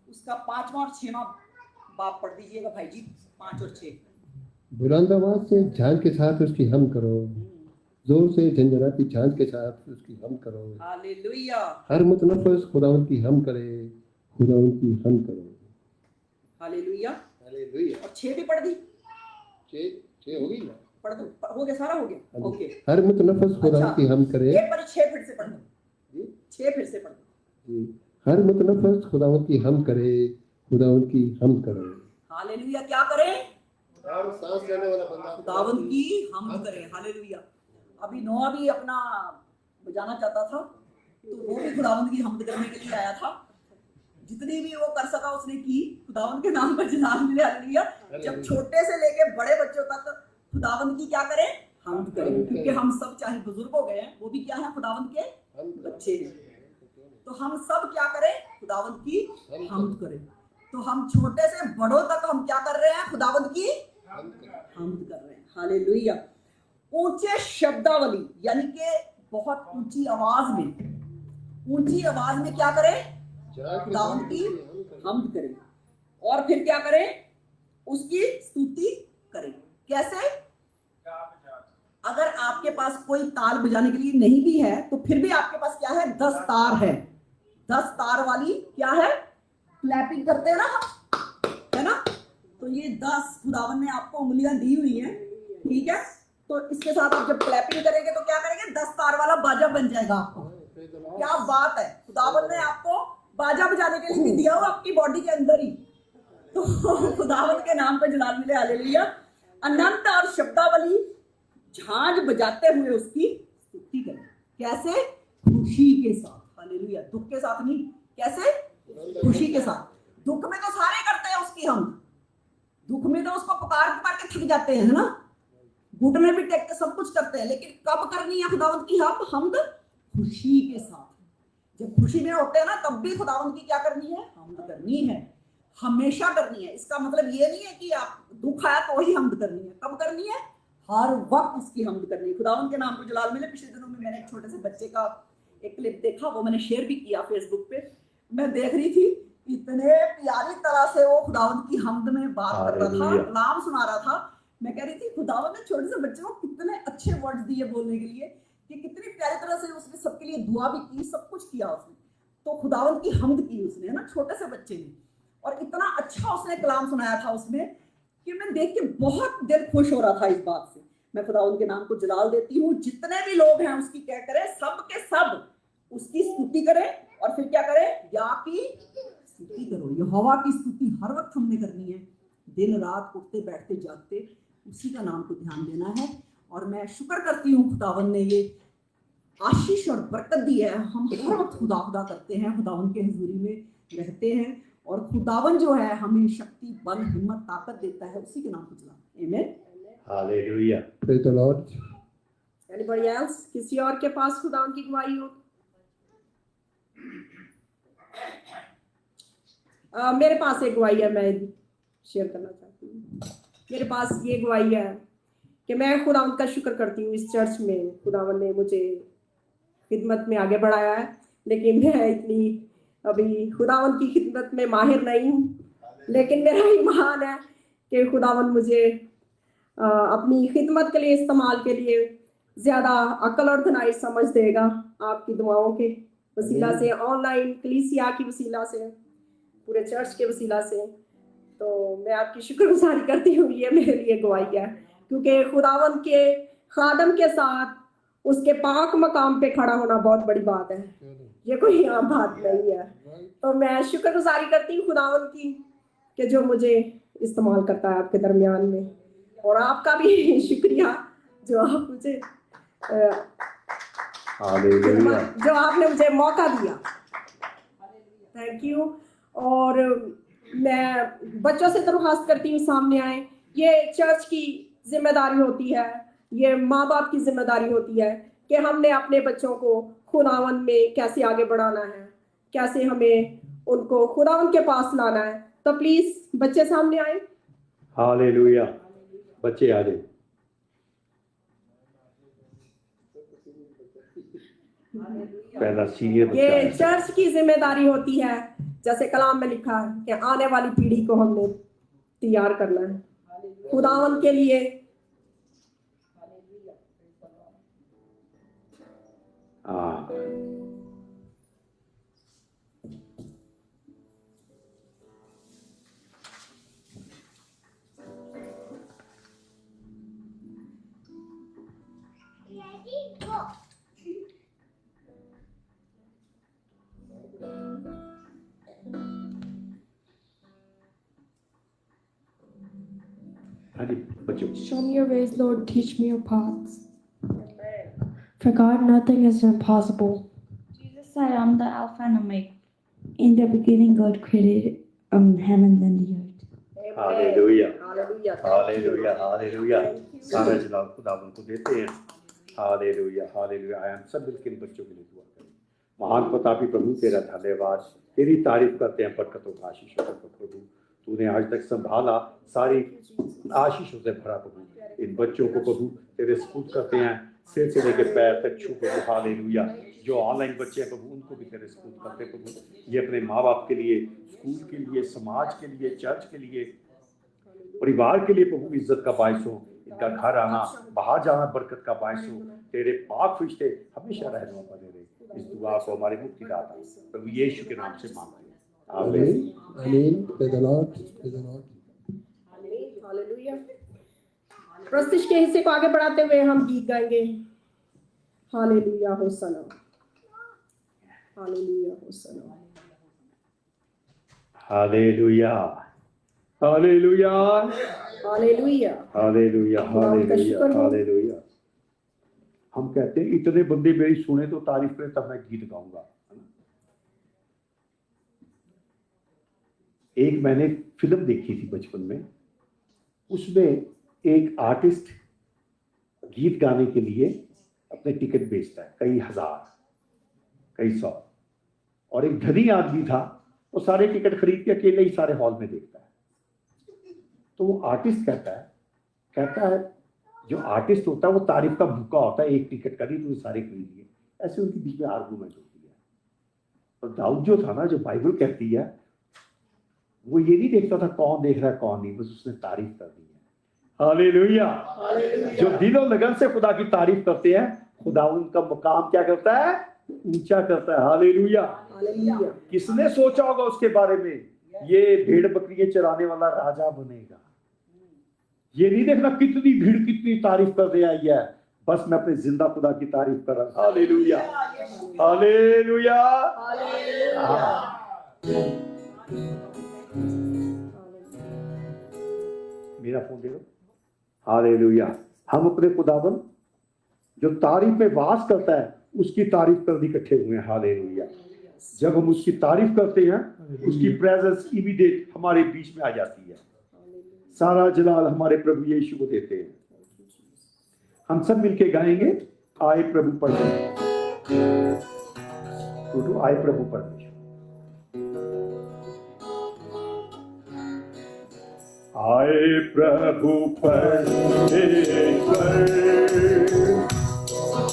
उसका 5वां और 6वां बाप पढ़ दीजिएगा भाई जी, 5 और 6। बुलंद आवाज से झांझ के साथ उसकी हम करो, जोर से झंझनाती झांझ के साथ उसकी हम करो। हालेलुया हर मुतनफ़्फ़िस खुदावंद की हम करे, खुदावंद की हम करो। हालेलुया। हालेलुया। और 6 भी पढ़ दी, 6 हो गई ना? पढ़ दो, हो गया, सारा हो गया। ओके, हर मुतनफ़्फ़िस खुदावंद की हम करे। एक बार 6 फिर से पढ़ दो, 6 फिर से पढ़ दो। जी, हर मुतनफ़्फ़िस खुदावंद की हम करे, खुदावंद की हम करो। हालेलुया। क्या करें? हर सांस लेने वाला बंदा खुदावंद की हम करें। हालेलुया। अभी नोआ भी अपना बजाना चाहता था, तो वो भी खुदावंद की हमद करने के लिए आया था। जितनी भी वो कर सका उसने की। खुदावंद के नाम पर जलाल मिले। हालेलुया। जब छोटे से लेके बड़े बच्चों तक खुदावंद की क्या करें? हमद करें, क्योंकि हम सब चाहे बुजुर्ग हो गए हैं, वो भी क्या है? खुदावंद के बच्चे हैं। तो हम सब क्या करें? खुदावंद की हमद करें। तो हम छोटे से बड़ों तक हम क्या कर रहे हैं? खुदावंद की हमद कर रहे हैं। हालेलुया। ऊंचे शब्दावली यानी कि बहुत ऊंची आवाज में क्या करें? खुदावंद की हमद करें। और फिर क्या करें? उसकी स्तुति करें। कैसे? अगर आपके पास कोई ताल बजाने के लिए नहीं भी है तो फिर भी आपके पास क्या है? 10 तार है। 10 तार वाली क्या है? क्लैपिंग करते हैं ना हम, है ना? तो ये 10 खुदावन ने आपको उंगलियां दी हुई हैं, ठीक है? तो इसके साथ आप जब क्लैपिंग करेंगे तो क्या करेंगे? 10 तार वाला बाजा बन जाएगा आपको। क्या बात है! खुदावन ने आपको बाजा बजाने के लिए भी दिया हो आपकी बॉडी के अंदर ही। तो खुदावन के नाम पर जलाल मिले। हालेलुया। अनंत और शब्दावली झांझ बजाते हुए उसकी स्तुति करें। कैसे? खुशी के साथ। हालेलुया। दुख के साथ नहीं। कैसे? खुशी के साथ। दुख में तो सारे करते हैं उसकी हम, दुख में तो उसको पुकार पुकार के थक जाते हैं, है ना? घुटने भी टेक के सब कुछ करते हैं, लेकिन कब करनी है खुदावंद की हमद? खुशी के साथ। जब खुशी में होते हैं ना तब भी खुदावंद की क्या करनी है? हमद करनी है, हमेशा करनी है। इसका मतलब ये नहीं है कि आप दुख आया तो ही हमद करनी है। कब करनी है? हर वक्त उसकी हमद करनी है। खुदावंद के नाम को जलाल मिले। पिछले दिनों में मैंने एक छोटे से बच्चे का एक क्लिप देखा, वो मैंने शेयर भी किया फेसबुक पे। मैं देख रही थी, इतने प्यारी तरह से वो खुदावंद की हमद में बात कर रहा था, कलाम सुना रहा था। मैं कह रही थी खुदावंद ने छोटे से बच्चे को कितने अच्छे वर्ड्स दिए बोलने के लिए, कि कितनी प्यारी तरह से उसने सबके लिए दुआ भी की, सब कुछ किया उसने। तो खुदावंद की हमद की उसने, है ना, छोटे से बच्चे ने। और इतना अच्छा उसने कलाम सुनाया था उसमें कि मैं देख के बहुत दिल खुश हो रहा था इस बात से। मैं खुदावंद के नाम को जलाल देती हूँ। जितने भी लोग हैं उसकी क्या करें? सब के सब उसकी स्तुति करें। और फिर क्या करें? या की स्तुति करो। यहोवा की स्तुति हर वक्त हमने करनी है, दिन रात, उठते बैठते जागते उसी का नाम को ध्यान देना है। और मैं शुक्र करती हूँ खुदावन ने ये आशीष और बरकत दी है। हम हर वक्त खुदा खुदा करते हैं, खुदावन के हुजूरी में रहते हैं, और खुदावन जो है हमें शक्ति, बल, हिम्मत, ताकत देता है। उसी के नाम को चला। आमीन। Hallelujah. Praise the Lord. Anybody else? किसी और के पास खुदावन की गवाही हो? मेरे पास एक गवाही है, मैं शेयर करना चाहती हूँ। मेरे पास ये गवाही है कि मैं खुदावन का शुक्र करती हूँ। इस चर्च में खुदावन ने मुझे खिदमत में आगे बढ़ाया है, लेकिन मैं इतनी अभी खुदावन की खिदमत में माहिर नहीं हूँ। लेकिन मेरा ईमान है कि खुदावन मुझे अपनी खिदमत के लिए, इस्तेमाल के लिए ज़्यादा अक्ल और धनाई समझ देगा। आपकी दुआओं के वसीला से, ऑनलाइन कलीसिया की वसीला से, पूरे चर्च के वसीला से तो मैं आपकी शुक्रगुजारी करती हूँ, ये मेरे लिए गवाही है, क्योंकि खुदावंद के खादम के साथ उसके पाक मकाम पे खड़ा होना बहुत बड़ी बात है, ये कोई आम बात नहीं है। तो मैं शुक्रगुजारी करती हूँ खुदावंद की कि जो मुझे इस्तेमाल करता है आपके दरमियान में, और आपका भी शुक्रिया जो आप मुझे हालेलुया। जो आपने मुझे मौका दिया, थैंक यू। और मैं बच्चों से दरख्वास्त करती हूँ सामने आए। ये चर्च की जिम्मेदारी होती है, ये माँ बाप की जिम्मेदारी होती है कि हमने अपने बच्चों को खुदावंद में कैसे आगे बढ़ाना है, कैसे हमें उनको खुदावंद के पास लाना है। तो प्लीज बच्चे सामने आए। हालेलुया। बच्चे आ जाए। पहला सीनियर बच्चा ये है। चर्च की जिम्मेदारी होती है, जैसे कलाम में लिखा है कि आने वाली पीढ़ी को हमने तैयार करना है खुदावंद के लिए। हाँ। हाँ जी बच्चों। Show me your ways, Lord, teach me your paths. For God, nothing is impossible. Jesus said, I'm the Alpha and Omega. In the beginning, God created heaven and the earth. Hallelujah. Hallelujah. Hallelujah. Hallelujah. सारा जलाल खुदावंद को देते हैं। Hallelujah. Hallelujah. आया हम सब मिलकर इन बच्चों के लिए दुआ करें। महान प्रतापी प्रभु तेरा धन्यवाद, तेरी तारीफ करते हैं बरकतों का आशीषों का प्रभु। तूने आज तक संभाला, सारी आशीषों से भरा प्रभु। इन बच्चों को प्रभु तेरे सपूत करते हैं, सिर से लेकर पैर तक छू प्रभु। हालेलुया। जो ऑनलाइन बच्चे हैं प्रभु उनको भी तेरे सपूत करते प्रभु। ये अपने माँ बाप के लिए, स्कूल के लिए, समाज के लिए, चर्च के लिए, परिवार के लिए प्रभु इज्जत का बायस हो। इनका घर आना, बाहर जाना बरकत का बायस हो। तेरे पाक फरिश्ते हमेशा रहनुमा बने रहे। इस दुआ को हमारे मुक्तिदाता प्रभु यीशु के नाम से मांगते हैं। आमीन। Amen. Praise the Lord. Praise the Lord. Hallelujah. प्रस्तिश के हिस्से को आगे बढ़ाते हुए हम गीत गाएंगे। Hallelujah hosanna, hallelujah hosanna. Hallelujah. Hallelujah. Hallelujah. Hallelujah. Hallelujah. शुक्र हो। हालेलुया। हम कहते हैं इतने बंदे मेरी सुने तो तारीफ करें तब मैं गीत गाऊंगा। एक मैंने फिल्म देखी थी बचपन में, उसमें एक आर्टिस्ट गीत गाने के लिए अपने टिकट बेचता है, कई हजार, कई सौ, और एक धनी आदमी था, वो सारे टिकट खरीद के अकेले ही सारे हॉल में देखता है। तो वो आर्टिस्ट कहता है जो आर्टिस्ट होता है वो तारीफ का भूखा होता है, एक टिकट का नहीं तो सारे खरीद लिए। ऐसे उनके बीच में आर्गूमेंट होती है। और दाऊद जो था ना, जो बाइबल कहती है, वो ये नहीं देखता था कौन देख रहा है कौन नहीं, बस उसने तारीफ कर दी है। हालेलुया। जो दिलो लगन से खुदा की तारीफ करते हैं, खुदा उनका मुकाम क्या करता है, ऊंचा करता है। हालेलुया। हालेलुया। किसने सोचा होगा उसके बारे में, ये भेड़ बकरियां चराने वाला राजा बनेगा। ये नहीं देखना कितनी भीड़ कितनी तारीफ कर रही आई है, बस मैं अपने जिंदा खुदा की तारीफ कर रहा हूं। हालेलुया। हालेलुया। मेरा फोन दे दो। हालेलुया। हम अपने खुदावन जो तारीफ में वास करता है उसकी तारीफ करने इकट्ठे हुए हैं। हालेलुया। जब हम उसकी तारीफ करते हैं, उसकी प्रेजेंस इमीडिएट हमारे बीच में आ जाती है। सारा जलाल हमारे प्रभु यीशु को देते हैं। हम सब मिलके गाएंगे, आए प्रभु परमेश्वर। आए प्रभु परमेश्वर। आए प्रभु परमेश्वर,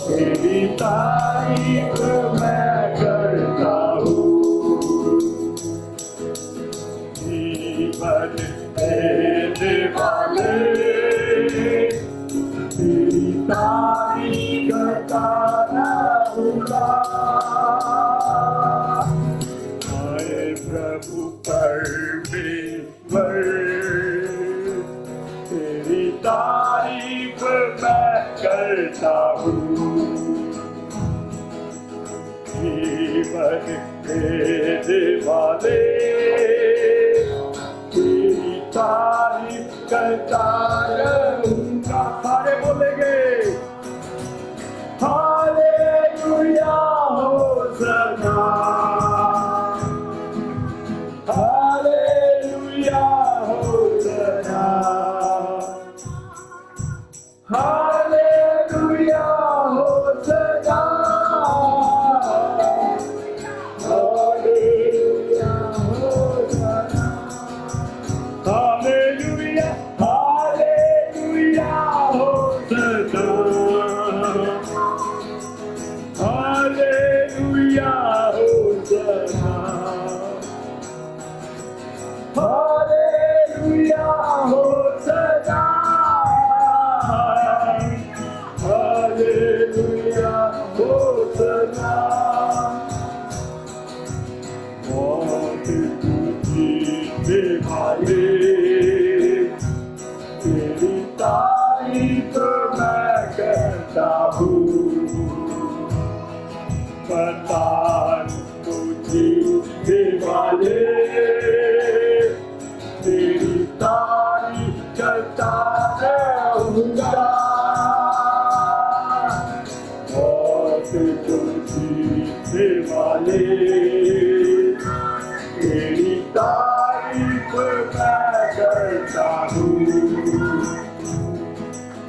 तेरी तारीफ मैं करता हूँ। जीवन देने वाले तेरी तारीफ करता रहूँगा। आए प्रभु परमेश्वर, परमेश्वर, तेरी तारीफ मैं करता हूँ। जीवन देने वाले, तेरी तारीफ करता रहूंगा। सारे बोलेंगे hallelujah hosanna, hallelujah hosanna, hallelujah hosanna, hallelujah hosanna, hallelujah, hallelujah hosanna, hallelujah hosanna, hallelujah hosanna, hallelujah होसना। मौत को जीतने वाले, तेरी तारीफ मैं करता हूँ। पताल को जीतने वाले, तेरी तारीफ करता रहूंगा। मौत को जीतने वाले, तेरी तारीफ मैं करता हूँ।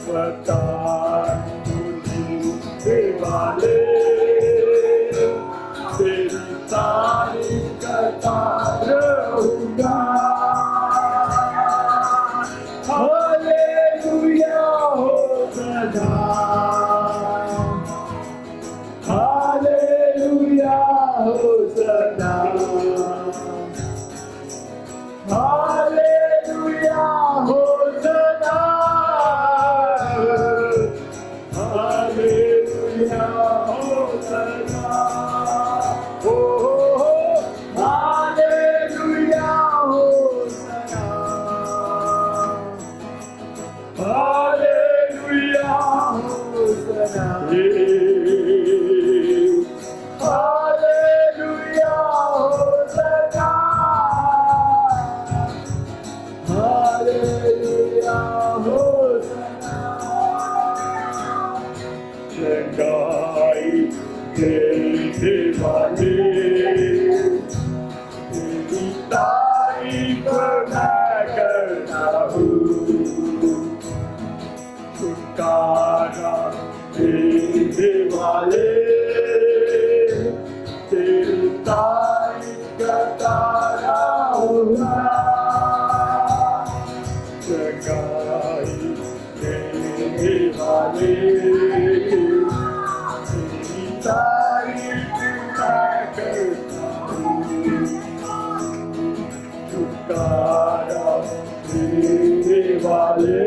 पताल को जीतने वाले, तेरी तारीफ करता रहूंगा। Hallelujah hosanna, hallelujah hosanna, hallelujah hosanna, hallelujah hosanna. Hallelujah hosanna, hallelujah hosanna, hallelujah hosanna, hallelujah होसना। जगाई देने वाले, तेरी तारीफ मैं करता हूँ। छुटकारा देने वाले, तेरी तारीफ करता रहूंगा। जगाई देने वाले, तेरी तारीफ मैं करता हूँ। छुटकारा देने वाले,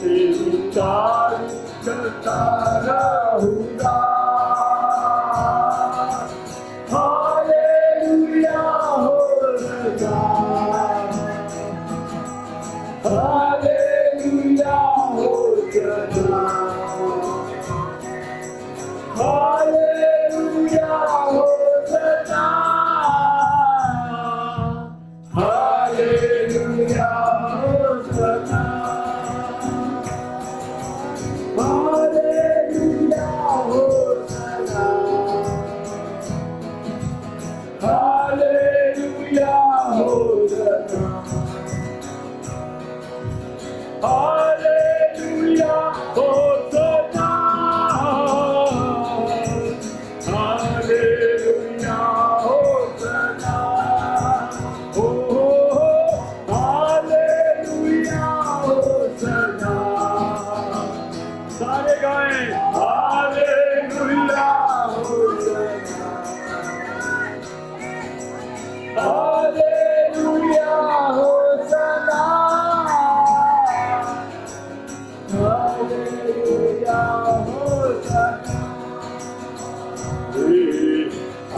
तेरी तारीफ करता रहूंगा। Hallelujah hosanna, hallelujah hosanna, hallelujah hosanna, hallelujah hosanna, hallelujah hosanna, hallelujah hosanna, hallelujah hosanna, hallelujah होसना, ओ हालेलुया होसना। सारे गाएं hallelujah hosanna, hallelujah hosanna, hallelujah होसना।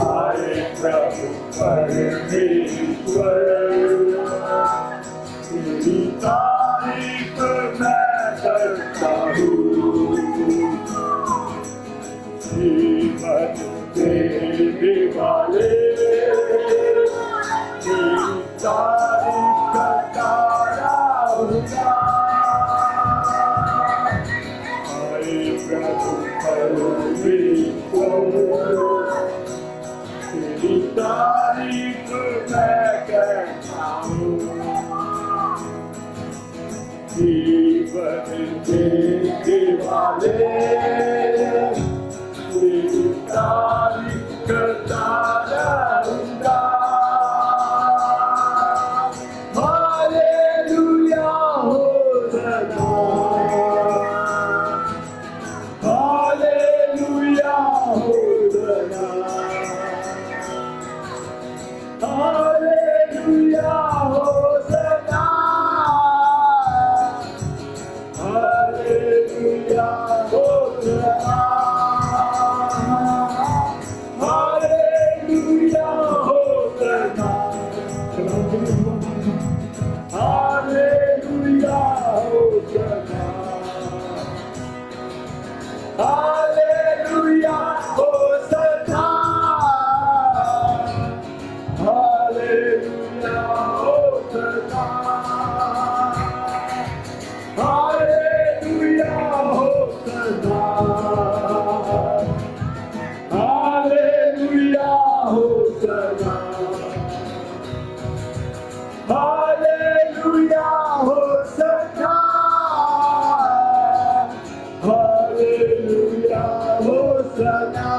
आए प्रभु परमेश्वर, तारीफ करता रहूंगा। आए प्रभु परमेश्वर, तेरी तारीफ मैं करता हूँ। जीवन देने वाले तेरी तारीफ करता रहूंगा। Hallelujah hosanna, hallelujah hosanna, hallelujah hosanna, hallelujah hosanna, hallelujah hosanna, hallelujah hosanna, hallelujah hosanna, hallelujah hosanna, hallelujah hosanna, hallelujah hosanna, hallelujah hosanna, hallelujah होसना।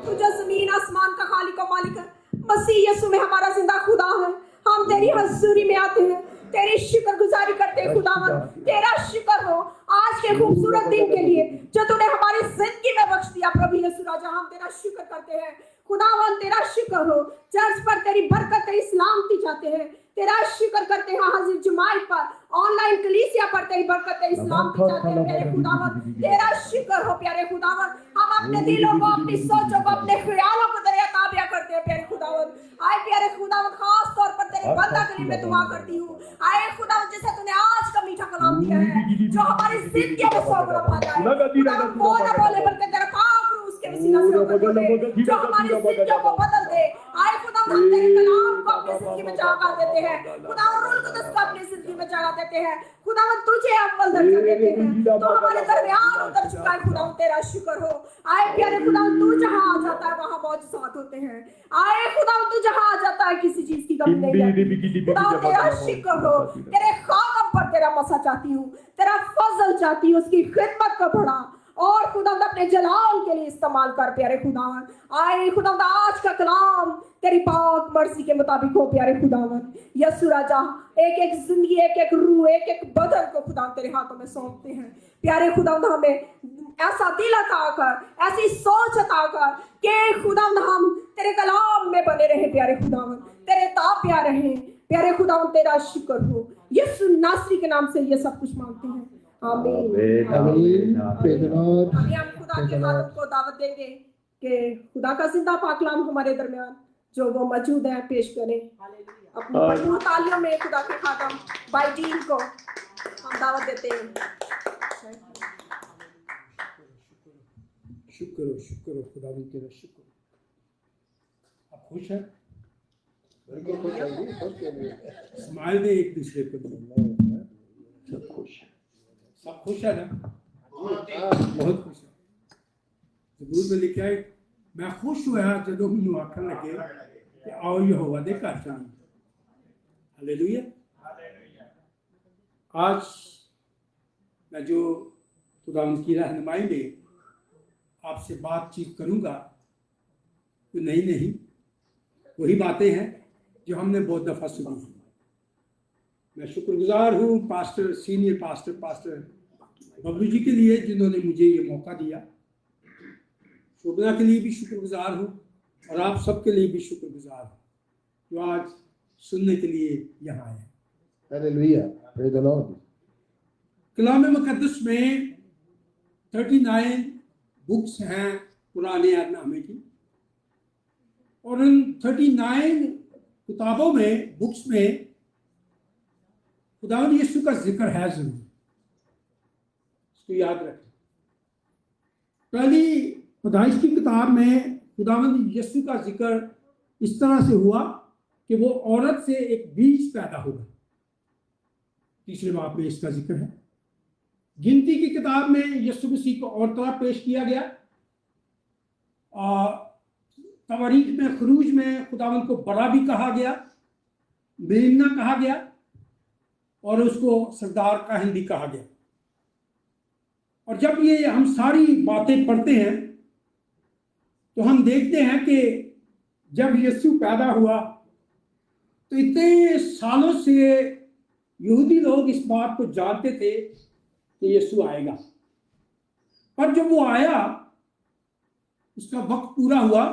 तू जो जमीन आसमान का खालिक और मालिक है, मसीह यीशु में हमारा जिंदा खुदा है। हम तेरी हजूरी में आते हैं, तेरी शुक्रगुजारी करते हैं खुदावन। तेरा शुक्र हो आज के खूबसूरत दिन के लिए जो तूने हमारी जिंदगी में बख्श दिया। प्रभु यीशु राजा, हम तेरा शुक्र करते हैं खुदावन। तेरा शुक्र हो चर्च पर तेरी बरकत, तेरी सलामती चाहते हैं। तेरा शुक्र करते हैं हाजिर जमात पर, ऑनलाइन कलीसिया पर तेरी बरकत, तेरी सलामती चाहते हैं प्यारे खुदावन। तेरा शुक्र हो प्यारे खुदावन। हम अपने दिलों को, अपनी सोचों को, अपने ख्यालों को तेरे ताबिया करते हैं प्यारे खुदावन। आए प्यारे खुदावन, खास तौर पर तेरे बंदा के लिए मैं दुआ करती हूँ। आए खुदावन, जैसे तूने आज का मीठा कलाम दिया है जो हमारी जिंदगी में सौ गुना फायदा है। खुदावन बोले बोले बल्कि तेरा पाक रूह उसके वसीला से होकर बोले जो हमारी जिंदगियों को बदल दे। आए खुदावन, हम तेरे कलाम को अपनी जिंदगी में जगा देते हैं। खुदावन रूह कुदस को अपनी जिंदगी में जगा देते हैं। खुदावन तुझे अव्वल दर्जा देते हैं। तो हमारे दरमियान उतर चुका है खुदावन, तेरा शुक्र हो। आए प्यारे खुदावन, तू जहाँ आ जाता है वहाँ मौजूद होते हैं। आए खुदावन, तू जहाँ आ जाता है किसी चीज की कमी नहीं रहती। खुदावन तेरा शुक्र हो। तेरे खादम पर तेरा मसा चाहती हूँ, तेरा फजल चाहती हूँ, उसकी खिदमत को बढ़ा और खुदावंद अपने जलाल के लिए इस्तेमाल कर प्यारे खुदावंद। आए खुदावंद, आज का कलाम तेरी पाक मर्जी के मुताबिक हो प्यारे खुदावंद। यीशु राजा, एक एक जिंदगी, एक एक रूह, एक एक बदन को खुदावंद तेरे हाथों में सौंपते हैं प्यारे खुदावंद। हमें ऐसा दिल अता कर, ऐसी सोच अता कर कि खुदावंद हम तेरे कलाम में बने रहे प्यारे खुदावंद, तेरे ताबिया रहे प्यारे खुदावंद। तेरा शुक्र हो। यीशु नासरी के नाम से ये सब कुछ मांगते हैं, आमीन। आमीन। Praise the Lord. अभी हम खुदा के खादम को दावत देंगे कि खुदा का जिंदा पाकलाम हमारे दरमियान जो वो मौजूद है पेश करें। अपनी भरपूर तालियों में खुदा के खादम भाई डीन को हम दावत देते हैं। शुक्र हो खुदा तेरा शुक्र। आप खुश हैं? स्माइल दे एक दूसरे को। सब खुश सब खुश है ना? बहुत खुश है। ज़बूर में लिखा है, मैं खुश हुआ जो मैनू आखन लगे कि आओ यहोवा दे घर चलिए। हालेलुया। आज मैं जो खुदावंद की रहनुमाई में आपसे बातचीत करूंगा तो नहीं वही बातें हैं जो हमने बहुत दफ़ा सुनी हैं। मैं शुक्रगुजार हूँ pastor, senior pastor Bablu ji के लिए जिन्होंने मुझे ये मौका दिया। शोभना के लिए भी शुक्रगुजार हूँ और आप सबके लिए भी शुक्रगुजार हूँ जो आज सुनने के लिए यहाँ आए। हालेलुया। Praise the lord. कलाम मुकद्दस में 39 बुक्स हैं पुराने अहदनामे की, और उन 39 किताबों में, बुक्स में खुदावंद यीशु का जिक्र है जरूर, इसको याद रखें। पहली पैदाइश की किताब में खुदावंद यीशु का जिक्र इस तरह से हुआ कि वो औरत से एक बीज पैदा होगा। तीसरे बाब में इसका जिक्र है। गिनती की किताब में यीशु मसीह को और तरह पेश किया गया। तवारीख में, खरूज में खुदावंद को बड़ा भी कहा गया, मेमना कहा गया और उसको सरदार काहिन भी कहा गया। और जब ये हम सारी बातें पढ़ते हैं तो हम देखते हैं कि जब यीशु पैदा हुआ तो इतने सालों से यहूदी लोग इस बात को जानते थे कि यीशु आएगा, पर जब वो आया, उसका वक्त पूरा हुआ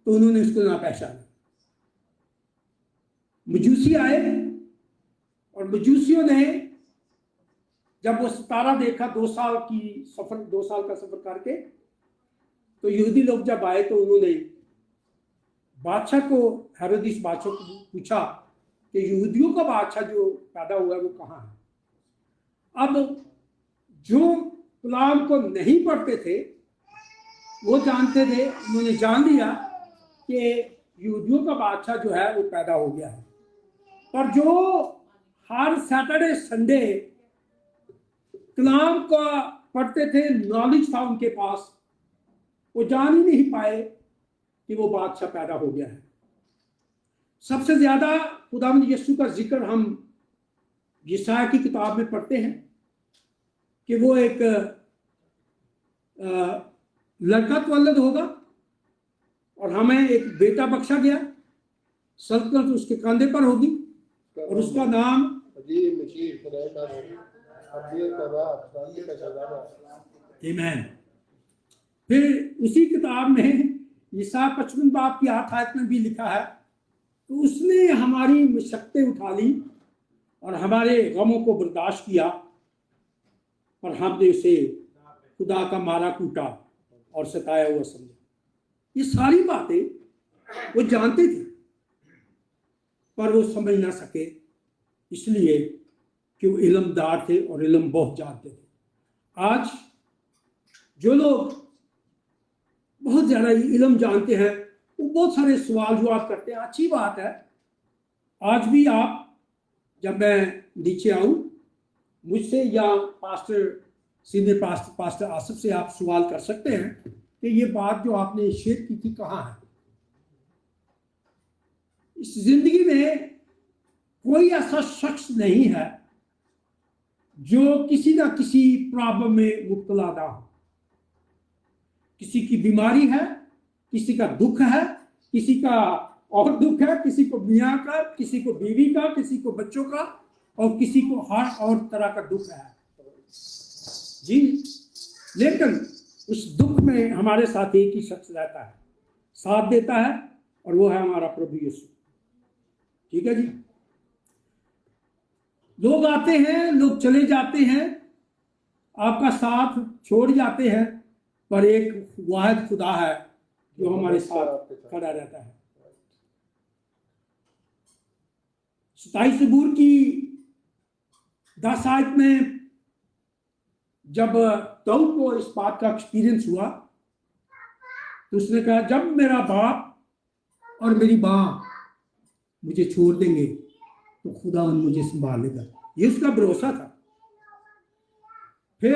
तो उन्होंने उसको ना पहचाना। मजूसी आए और मजूसियों ने जब वो सितारा देखा 2 साल का सफर करके, तो यहूदी लोग जब आए तो उन्होंने बादशाह को, हेरोदिस बादशाह को पूछा कि यहूदियों का बादशाह जो पैदा हुआ है वो कहाँ है। अब जो कलाम को नहीं पढ़ते थे वो जानते थे, उन्होंने जान लिया कि यहूदियों का बादशाह जो है वो पैदा हो गया है। पर जो हर सैटरडे संडे कलाम का पढ़ते थे, नॉलेज था उनके पास, वो जान ही नहीं पाए कि वो बादशाह पैदा हो गया है। सबसे ज्यादा खुदावंद यीशु का जिक्र हम यशायाह की किताब में पढ़ते हैं कि वो एक लड़का तवल्लद होगा और हमें एक बेटा बख्शा गया, सल्तनत उसके कंधे पर होगी और उसका नाम आमीन। फिर उसी किताब में यशायाह 55 बाब की 8 आयत में भी लिखा है, तो उसने हमारी मशक्कतें उठा ली और हमारे गमों को बर्दाश्त किया और हमने उसे खुदा का मारा कूटा और सताया हुआ समझा। ये सारी बातें वो जानते थे पर वो समझ ना सके, इसलिए कि वो इल्मदार थे और इल्म बहुत जानते थे। आज जो लोग बहुत ज़्यादा इल्म जानते हैं वो बहुत सारे सवाल जवाब करते हैं, अच्छी बात है। आज भी आप, जब मैं नीचे आऊँ, मुझसे या सीनियर पास्टर आसिफ से आप सवाल कर सकते हैं कि ये बात जो आपने शेयर की थी कहाँ है। इस जिंदगी में कोई ऐसा शख्स नहीं है जो किसी ना किसी प्रॉब्लम में मुब्तला ना हो। किसी की बीमारी है, किसी का दुख है, किसी का और दुख है, किसी को मियाँ का, किसी को बीवी का, किसी को बच्चों का, और किसी को हर और तरह का दुख है जी। लेकिन उस दुख में हमारे साथ एक ही शख्स रहता है, साथ देता है, और वो है हमारा प्रभु यीशु। ठीक है जी। लोग आते हैं, लोग चले जाते हैं, आपका साथ छोड़ जाते हैं, पर एक वाहिद खुदा है जो हमारे साथ खड़ा रहता है। 27 ज़बूर की 10 आयत में जब दाऊद को इस बात का एक्सपीरियंस हुआ तो उसने कहा, जब मेरा बाप और मेरी माँ मुझे छोड़ देंगे तो खुदा मुझे संभाल लेगा। ये उसका भरोसा था। फिर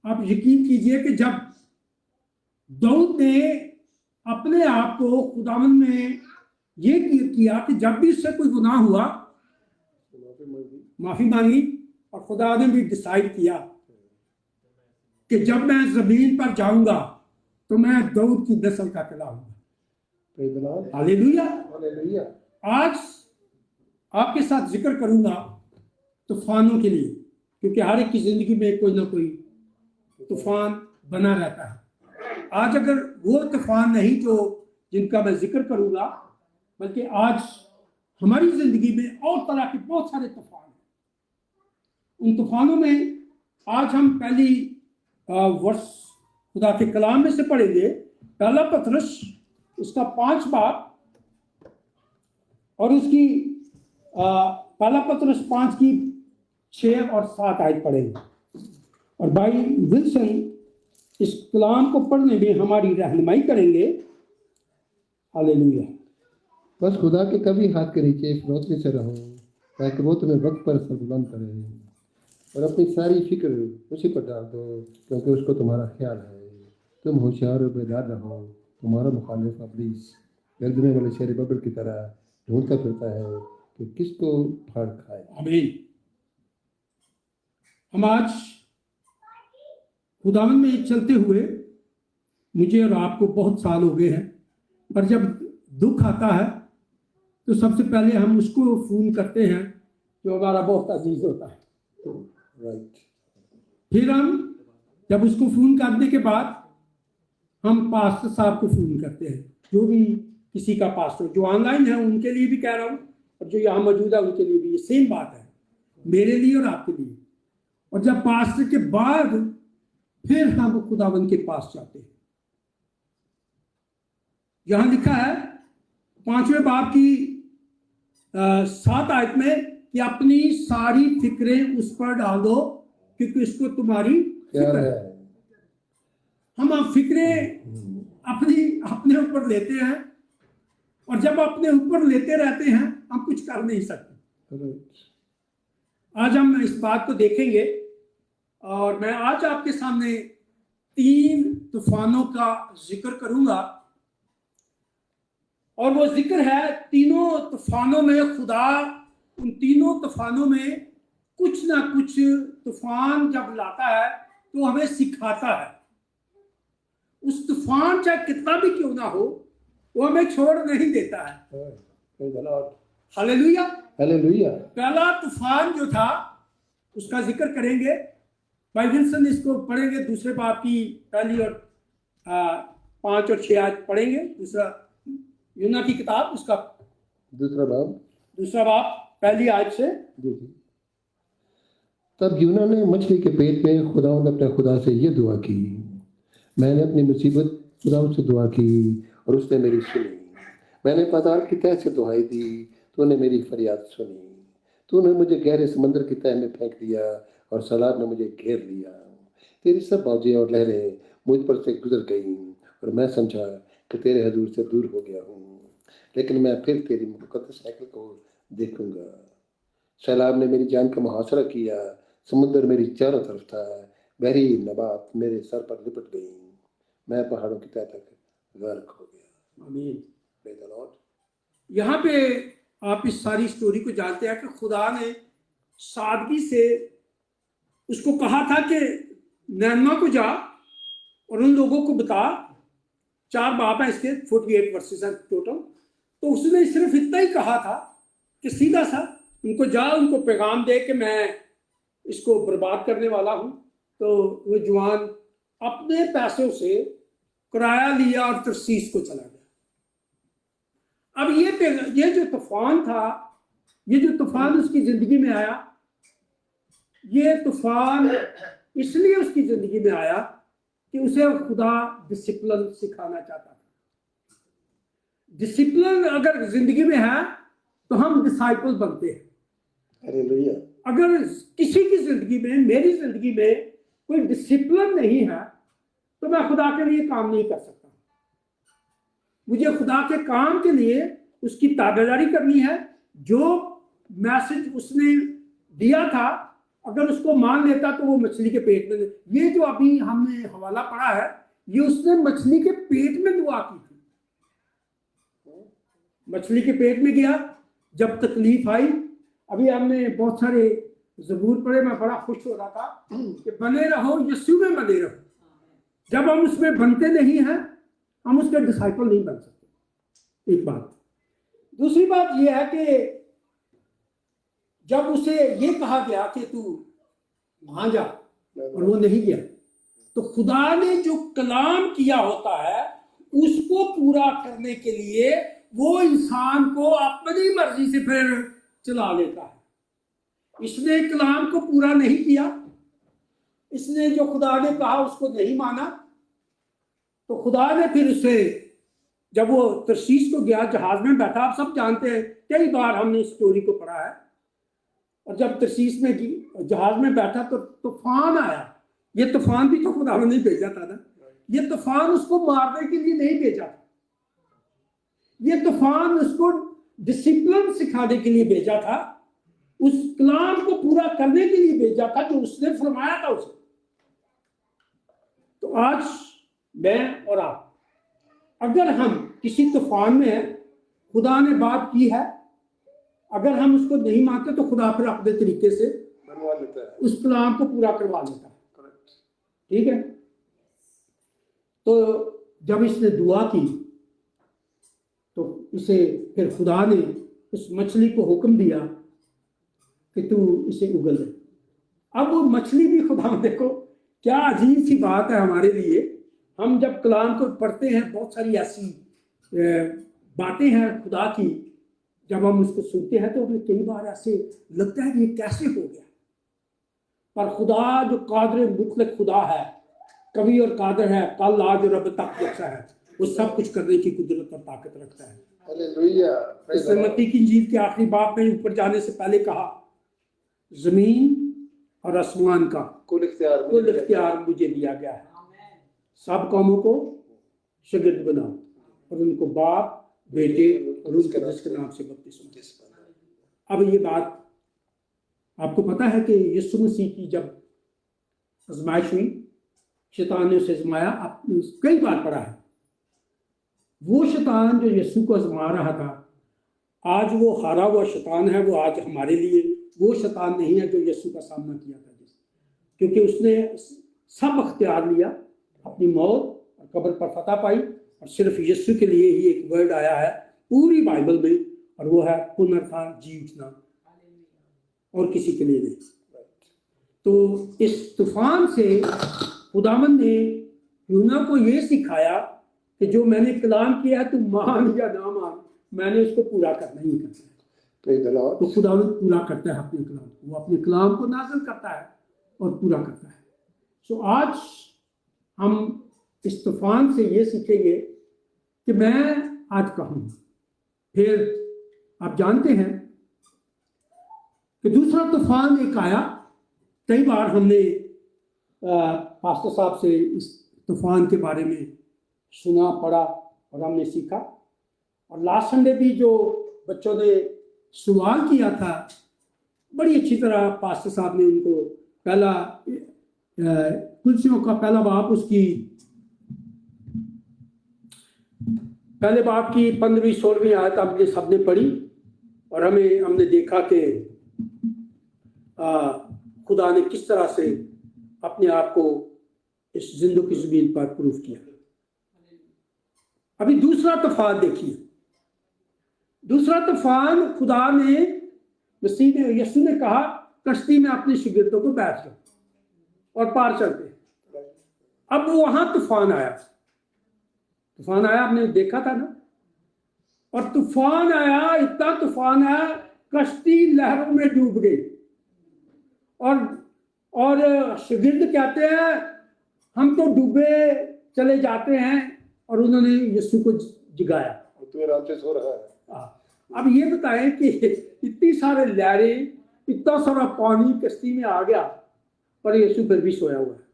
आप यकीन कीजिए कि जब दाऊद ने अपने आप को खुदावन में ये किया कि जब भी उससे कोई गुनाह हुआ माफी मांगी, और खुदा ने भी डिसाइड किया कि जब मैं जमीन पर जाऊंगा तो मैं दाऊद की नस्ल का कहलाऊंगा। हालेलुया। आज आपके साथ जिक्र करूंगा तूफानों के लिए, क्योंकि हर एक की जिंदगी में कोई ना कोई तूफान बना रहता है। आज अगर वो तूफान नहीं जो जिनका मैं जिक्र करूंगा, बल्कि आज हमारी जिंदगी में और तरह के बहुत सारे तूफान हैं। उन तूफानों में आज हम पहली वर्ष खुदा के कलाम में से पढ़ेंगे, पहला पतरस उसका 5 बाब और उसकी पहला पतरस 5 की 6 और 7 आयत पढ़ेंगे। और भाई विल्सन इस कलाम को पढ़ने में हमारी रहनुमाई करेंगे। हालेलुया। बस खुदा के कभी हाथ के नीचे फिरौती से रहो ताकि वो तुम्हें वक्त पर सरबुलंद करे, और अपनी सारी फिक्र उसी पर डाल दो क्योंकि उसको तुम्हारा ख्याल है। तुम होशियार और बेदार रहो। तुम्हारा मुखालिफ इब्लीस गर्दने वाले शेर बबल की तरह ढूंढता फिरता है कि किसको फाड़ खाए। आमीन। हम आज खुदावन में चलते हुए मुझे और आपको बहुत साल हो गए हैं, पर जब दुख आता है तो सबसे पहले हम उसको फोन करते हैं जो हमारा बहुत अजीज होता है। राइट। फिर हम जब उसको फोन करने के बाद हम पास्टर साहब को फोन करते हैं, जो भी किसी का पास्टर जो ऑनलाइन है उनके लिए भी कह रहा हूँ और जो यहाँ मौजूद है उनके लिए भी ये सेम बात है, मेरे लिए और आपके लिए। और जब पास्टर के बाद फिर हम खुदावन के पास जाते हैं। यहां लिखा है 5वें बाब की 7 आयत में कि अपनी सारी फिक्रें उस पर डाल दो क्योंकि उसको तुम्हारी क्या फिक्र है? है। हम फिक्रें अपने ऊपर लेते हैं और जब अपने ऊपर लेते रहते हैं हम कुछ कर नहीं सकते। राइट। आज हम इस बात को देखेंगे और मैं आज आपके सामने 3 तूफानों का जिक्र करूंगा और वो जिक्र है तीनों तूफानों में खुदा उन तीनों तूफानों में कुछ ना कुछ तूफान जब लाता है तो हमें सिखाता है। उस तूफान चाहे कितना भी क्यों ना हो वो हमें छोड़ नहीं देता है। Praise the Lord. Hallelujah. Hallelujah. पहला तूफान जो था उसका जिक्र करेंगे, भाई विल्सन इसको पढ़ेंगे, दूसरे बाब की पहली और 5 और 6 आयत पढ़ेंगे। दूसरा यूना की किताब उसका दूसरा बाब पहली आयत से। देखिए, तब यूना ने मछली के पेट में खुदावंद अपने खुदा से ये दुआ की, मैंने अपनी मुसीबत खुदावंद से दुआ की और उसने मेरी सुनी। मैंने पाताल की तह से दुहाई दी, तूने मेरी फरियाद सुनी। तूने मुझे गहरे समंदर की तह में फेंक दिया और सैलाब ने मुझे घेर लिया। तेरी सब मौजें और लहरें मुझ पर से गुजर गई और मैं समझा कि तेरे हजूर से दूर हो गया हूँ, लेकिन मैं फिर तेरी मुकद्दस हैकल को देखूंगा। सैलाब ने मेरी जान का मुहासरा किया, समुद्र मेरी चारों तरफ था, बहरी नबात मेरे सर पर लिपट गई, मैं पहाड़ों की तह तक गर्क हो गया। आमीन। Praise the Lord. यहाँ पे आप इस सारी स्टोरी को जानते हैं कि खुदा ने सादगी से उसको कहा था कि नैनमा को जा और उन लोगों को बता। 4 बाब है इसके, 48 वर्सेस हैं टोटल। तो उसने सिर्फ इतना ही कहा था कि सीधा सा उनको जा, उनको पैगाम दे कि मैं इसको बर्बाद करने वाला हूँ। तो वो जवान अपने पैसों से किराया लिया और तरसीस को चला गया। अब ये जो तूफान था, ये जो तूफान उसकी जिंदगी में आया, ये तूफान इसलिए उसकी जिंदगी में आया कि उसे खुदा डिसिप्लिन सिखाना चाहता था। डिसिप्लिन अगर जिंदगी में है तो हम डिसाइपल बनते हैं। Hallelujah. अगर किसी की जिंदगी में, मेरी जिंदगी में कोई डिसिप्लिन नहीं है तो मैं खुदा के लिए काम नहीं कर सकता। मुझे खुदा के काम के लिए उसकी ताबेदारी करनी है। जो मैसेज उसने दिया था अगर उसको मान लेता तो वो मछली के पेट में, ये जो अभी हमने हवाला पढ़ा है, ये उसने मछली के पेट में दुआ की थी। मछली के पेट में गया, जब तकलीफ आई। अभी हमने बहुत सारे ज़बूर पढ़े, मैं बड़ा खुश हो रहा था कि बने रहो यीशु में, बने रहो। जब हम उसमें बनते नहीं हैं हम उसके डिसाइपल नहीं बन सकते। एक बात। दूसरी बात यह है कि जब उसे ये कहा गया कि तू वहां जा और वो नहीं गया, तो खुदा ने जो कलाम किया होता है उसको पूरा करने के लिए वो इंसान को अपनी मर्जी से फिर चला लेता है। इसने कलाम को पूरा नहीं किया, इसने जो खुदा ने कहा उसको नहीं माना, तो खुदा ने फिर उसे, जब वो तरशीश को गया, जहाज में बैठा, आप सब जानते हैं, कई बार हमने इस स्टोरी को पढ़ा है। और जब तरशीश में जहाज में बैठा तो तूफान आया। ये तूफान भी तो खुदा ने नहीं भेजा था ना, ये तूफान उसको मारने के लिए नहीं भेजा था, ये तूफान उसको डिसिप्लिन सिखाने के लिए भेजा था, उस कलाम को पूरा करने के लिए भेजा था जो उसने फरमाया था उसे। तो आज मैं और आप, अगर हम किसी तूफान में हैं, खुदा ने बात की है, अगर हम उसको नहीं मानते तो खुदा फिर अपने तरीके से बनवा लेता है। उस कलाम को पूरा करवा लेता है। ठीक है। तो जब इसने दुआ की तो इसे फिर खुदा ने उस मछली को हुक्म दिया कि तू इसे उगल दे। अब वो मछली भी खुदा, देखो क्या अजीब सी बात है हमारे लिए। हम जब कलाम को पढ़ते हैं, बहुत सारी ऐसी बातें हैं खुदा की, जब हम उसको सुनते हैं तो हमें कई बार ऐसे लगता है कि ये कैसे हो गया। पर खुदा जो कादिर मुतलक खुदा है, कवि और कादिर है, कल आज और अब तक जैसा है, वो सब कुछ करने की कुदरत और ताकत रखता है। हालेलुया। इसने मत्ती की इंजील के आखिरी बाब में ऊपर जाने से पहले कहा, जमीन और आसमान का कुल इख्तियार मुझे दिया गया है, सब कौमों को शागिर्द बनाओ और उनको बाप, बेटे और उसके नाम से बपतिस्मा। अब ये बात आपको पता है कि यीशु मसीह की जब आजमाइश हुई, शैतान ने उसे आजमाया, आपने कई बार पढ़ा है। वो शैतान जो यीशु को आजमा रहा था, आज वो हारा हुआ शैतान है, वो आज हमारे लिए वो शैतान नहीं है जो यीशु का सामना किया था, क्योंकि उसने सब अख्तियार लिया, अपनी मौत और कब्र पर फतह पाई, और सिर्फ यीशु के लिए ही एक वर्ड आया है पूरी बाइबल में, और वो है पुनरुत्थान, जी उठना, और किसी के लिए नहीं। तो इस तूफान से खुदावंद ने यूना को ये सिखाया कि जो मैंने कलाम किया है, तू मान या ना मान, मैंने उसको पूरा करना ही करना है। तो खुदावंद पूरा करता है अपने कलाम को, वो अपने कलाम को नाज़िल करता है और पूरा करता है। सो आज हम इस तूफान से ये सीखेंगे कि मैं आज कहूँ। फिर आप जानते हैं कि दूसरा तूफान एक आया। कई बार हमने पास्टर साहब से इस तूफान के बारे में सुना, पढ़ा और हमने सीखा। और लास्ट संडे भी जो बच्चों ने सवाल किया था, बड़ी अच्छी तरह पास्टर साहब ने उनको पहला कुलसियों का पहला बाब, उसकी पहले बाब की 15वीं-16वीं आयत हमने सबने पढ़ी, और हमने देखा कि खुदा ने किस तरह से अपने आप को इस जिंदों की ज़मीन पर प्रूफ किया। अभी दूसरा तूफान देखिए। दूसरा तूफान, खुदा ने यीशु ने कहा कश्ती में अपने शागिर्दों को बैठ जाओ और पार चलते। अब वहां तूफान आया, आपने देखा था ना। और तूफान आया, इतना तूफान आया, कश्ती लहरों में डूब गई। और शागिर्द कहते हैं हम तो डूबे चले जाते हैं, और उन्होंने यीशु को जगाया। तू आराम से सो रहा है। अब ये बताएं कि इतनी सारे लहरें, इतना सारा पानी कश्ती में आ गया, पर यीशु फिर भी सोया हुआ है।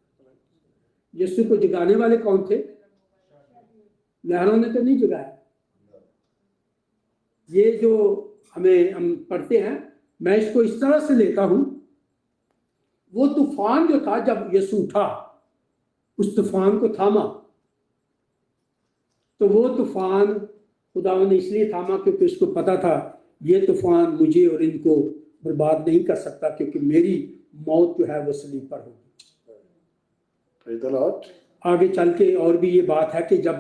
यीशु को जगाने वाले कौन थे? लहरों ने तो नहीं जगाया। ये जो हम पढ़ते हैं, मैं इसको इस तरह से लेता हूं, वो तूफान जो था, जब यीशु उठा, उस तूफान को थामा, तो वो तूफान खुदा ने इसलिए थामा क्योंकि उसको पता था ये तूफान मुझे और इनको बर्बाद नहीं कर सकता, क्योंकि मेरी मौत जो है वो सलीब पर होगी। आगे चल के और भी ये बात है कि जब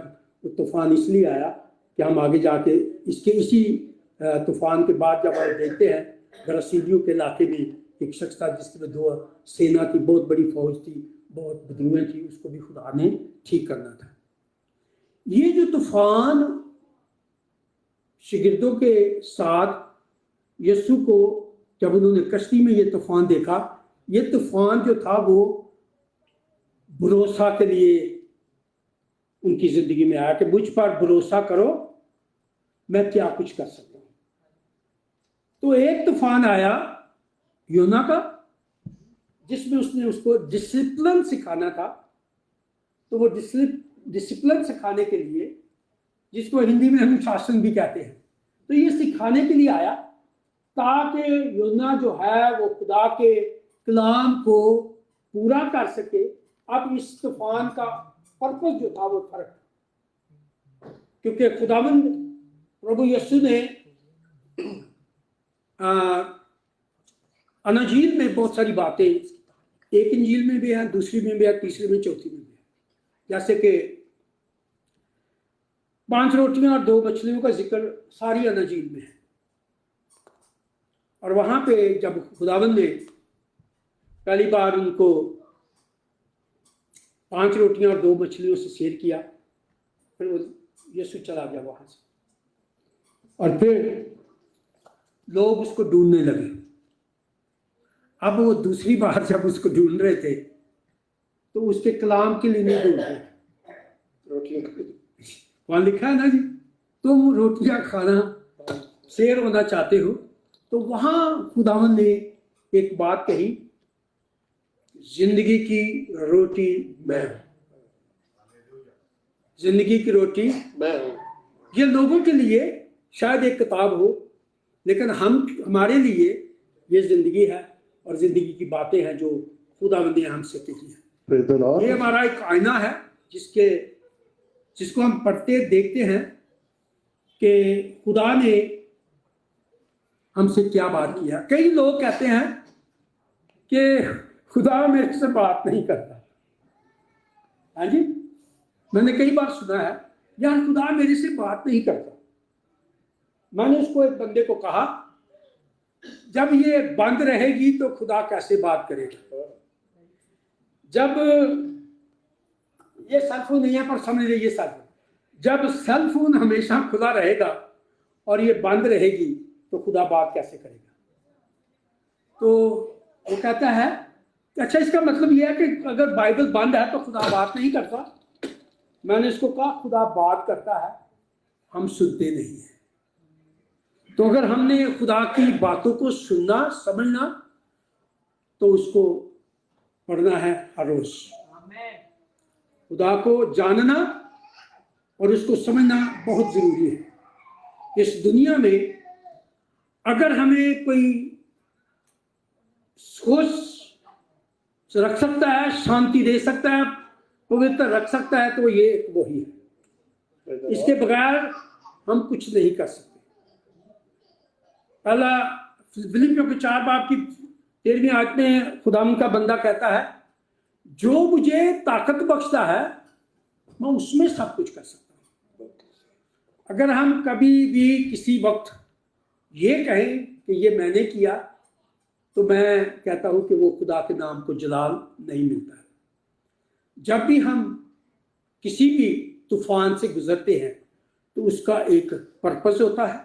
तूफान इसलिए आया कि हम आगे जाके इसी तूफान के बाद जब हम देखते हैं, गरसीलियों के इलाके में एक शख्स था जिसमें 2 सेना की बहुत बड़ी फौज थी, बहुत बदुएं थी, उसको भी खुदा ने ठीक करना था। ये जो तूफान शागिर्दों के साथ यीशु को, जब उन्होंने कश्ती में ये तूफान देखा, ये तूफान जो था वो भरोसा के लिए उनकी जिंदगी में आया कि मुझ पर भरोसा करो, मैं क्या कुछ कर सकता हूं। तो एक तूफान आया योना का, जिसमें उसने उसको डिसिप्लिन सिखाना था। तो वो डिसिप्लिन सिखाने के लिए, जिसको हिंदी में हम शासन भी कहते हैं, तो ये सिखाने के लिए आया ताकि योना जो है वो खुदा के कलाम को पूरा कर सके। अब इस तूफान का पर्पस जो था वो फर्क था, क्योंकि खुदावंद प्रभु यीशु ने अनाजील में बहुत सारी बातें, एक इंजील में भी है, दूसरी में भी है, तीसरी में, चौथी में भी है। जैसे कि 5 रोटियां और 2 मछलियों का जिक्र सारी अनाजील में है। और वहां पे जब खुदावंद ने पहली बार उनको 5 रोटियां और 2 मछलियों से शेयर किया, फिर वो यीशु चला गया वहां से, और फिर लोग उसको ढूंढने लगे। अब वो दूसरी बार जब उसको ढूंढ रहे थे तो उसके कलाम के लिए नहीं ढूंढ रहे थे। वहां लिखा है ना जी, तुम रोटियां खाना शेर होना चाहते हो, तो वहां खुदावंद ने एक बात कही, जिंदगी की रोटी मैं हूं, जिंदगी की रोटी मैं हूं। ये लोगों के लिए शायद एक किताब हो, लेकिन हमारे लिए ये जिंदगी है और जिंदगी की बातें हैं जो खुदावंद ने हमसे कही है। Praise the Lord. ये हमारा एक आईना है जिसको हम पढ़ते देखते हैं कि खुदा ने हमसे क्या बात किया। कई लोग कहते हैं कि खुदा मेरे से बात नहीं करता। हाँ जी, मैंने कई बार सुना है, यार खुदा मेरे से बात नहीं करता। मैंने उसको एक बंदे को कहा, जब ये बंद रहेगी तो खुदा कैसे बात करेगा। जब ये सेलफोन नहीं है, पर समझ लीजिए सेलफोन, जब सेलफोन हमेशा खुला रहेगा और ये बंद रहेगी तो खुदा बात कैसे करेगा। तो वो कहता है कि अच्छा, इसका मतलब ये है कि अगर बाइबल बंद है तो खुदा बात नहीं करता। मैंने इसको कहा, खुदा बात करता है, हम सुनते नहीं हैं। तो अगर हमने खुदा की बातों को सुनना समझना तो उसको पढ़ना है हर रोज। खुदा को जानना और उसको समझना बहुत जरूरी है। इस दुनिया में अगर हमें कोई सोच रख सकता है, शांति दे सकता है, पवित्र रख सकता है, तो ये वही है। इसके बगैर हम कुछ नहीं कर सकते। पहला फिलिपियों के 4 बाब की 13वीं आयत में खुदाम का बंदा कहता है, जो मुझे ताकत बख्शता है मैं उसमें सब कुछ कर सकता हूं। अगर हम कभी भी किसी वक्त ये कहें कि ये मैंने किया, तो मैं कहता हूं कि वो खुदा के नाम को जलाल नहीं मिलता है। जब भी हम किसी भी तूफान से गुजरते हैं तो उसका एक पर्पस होता है,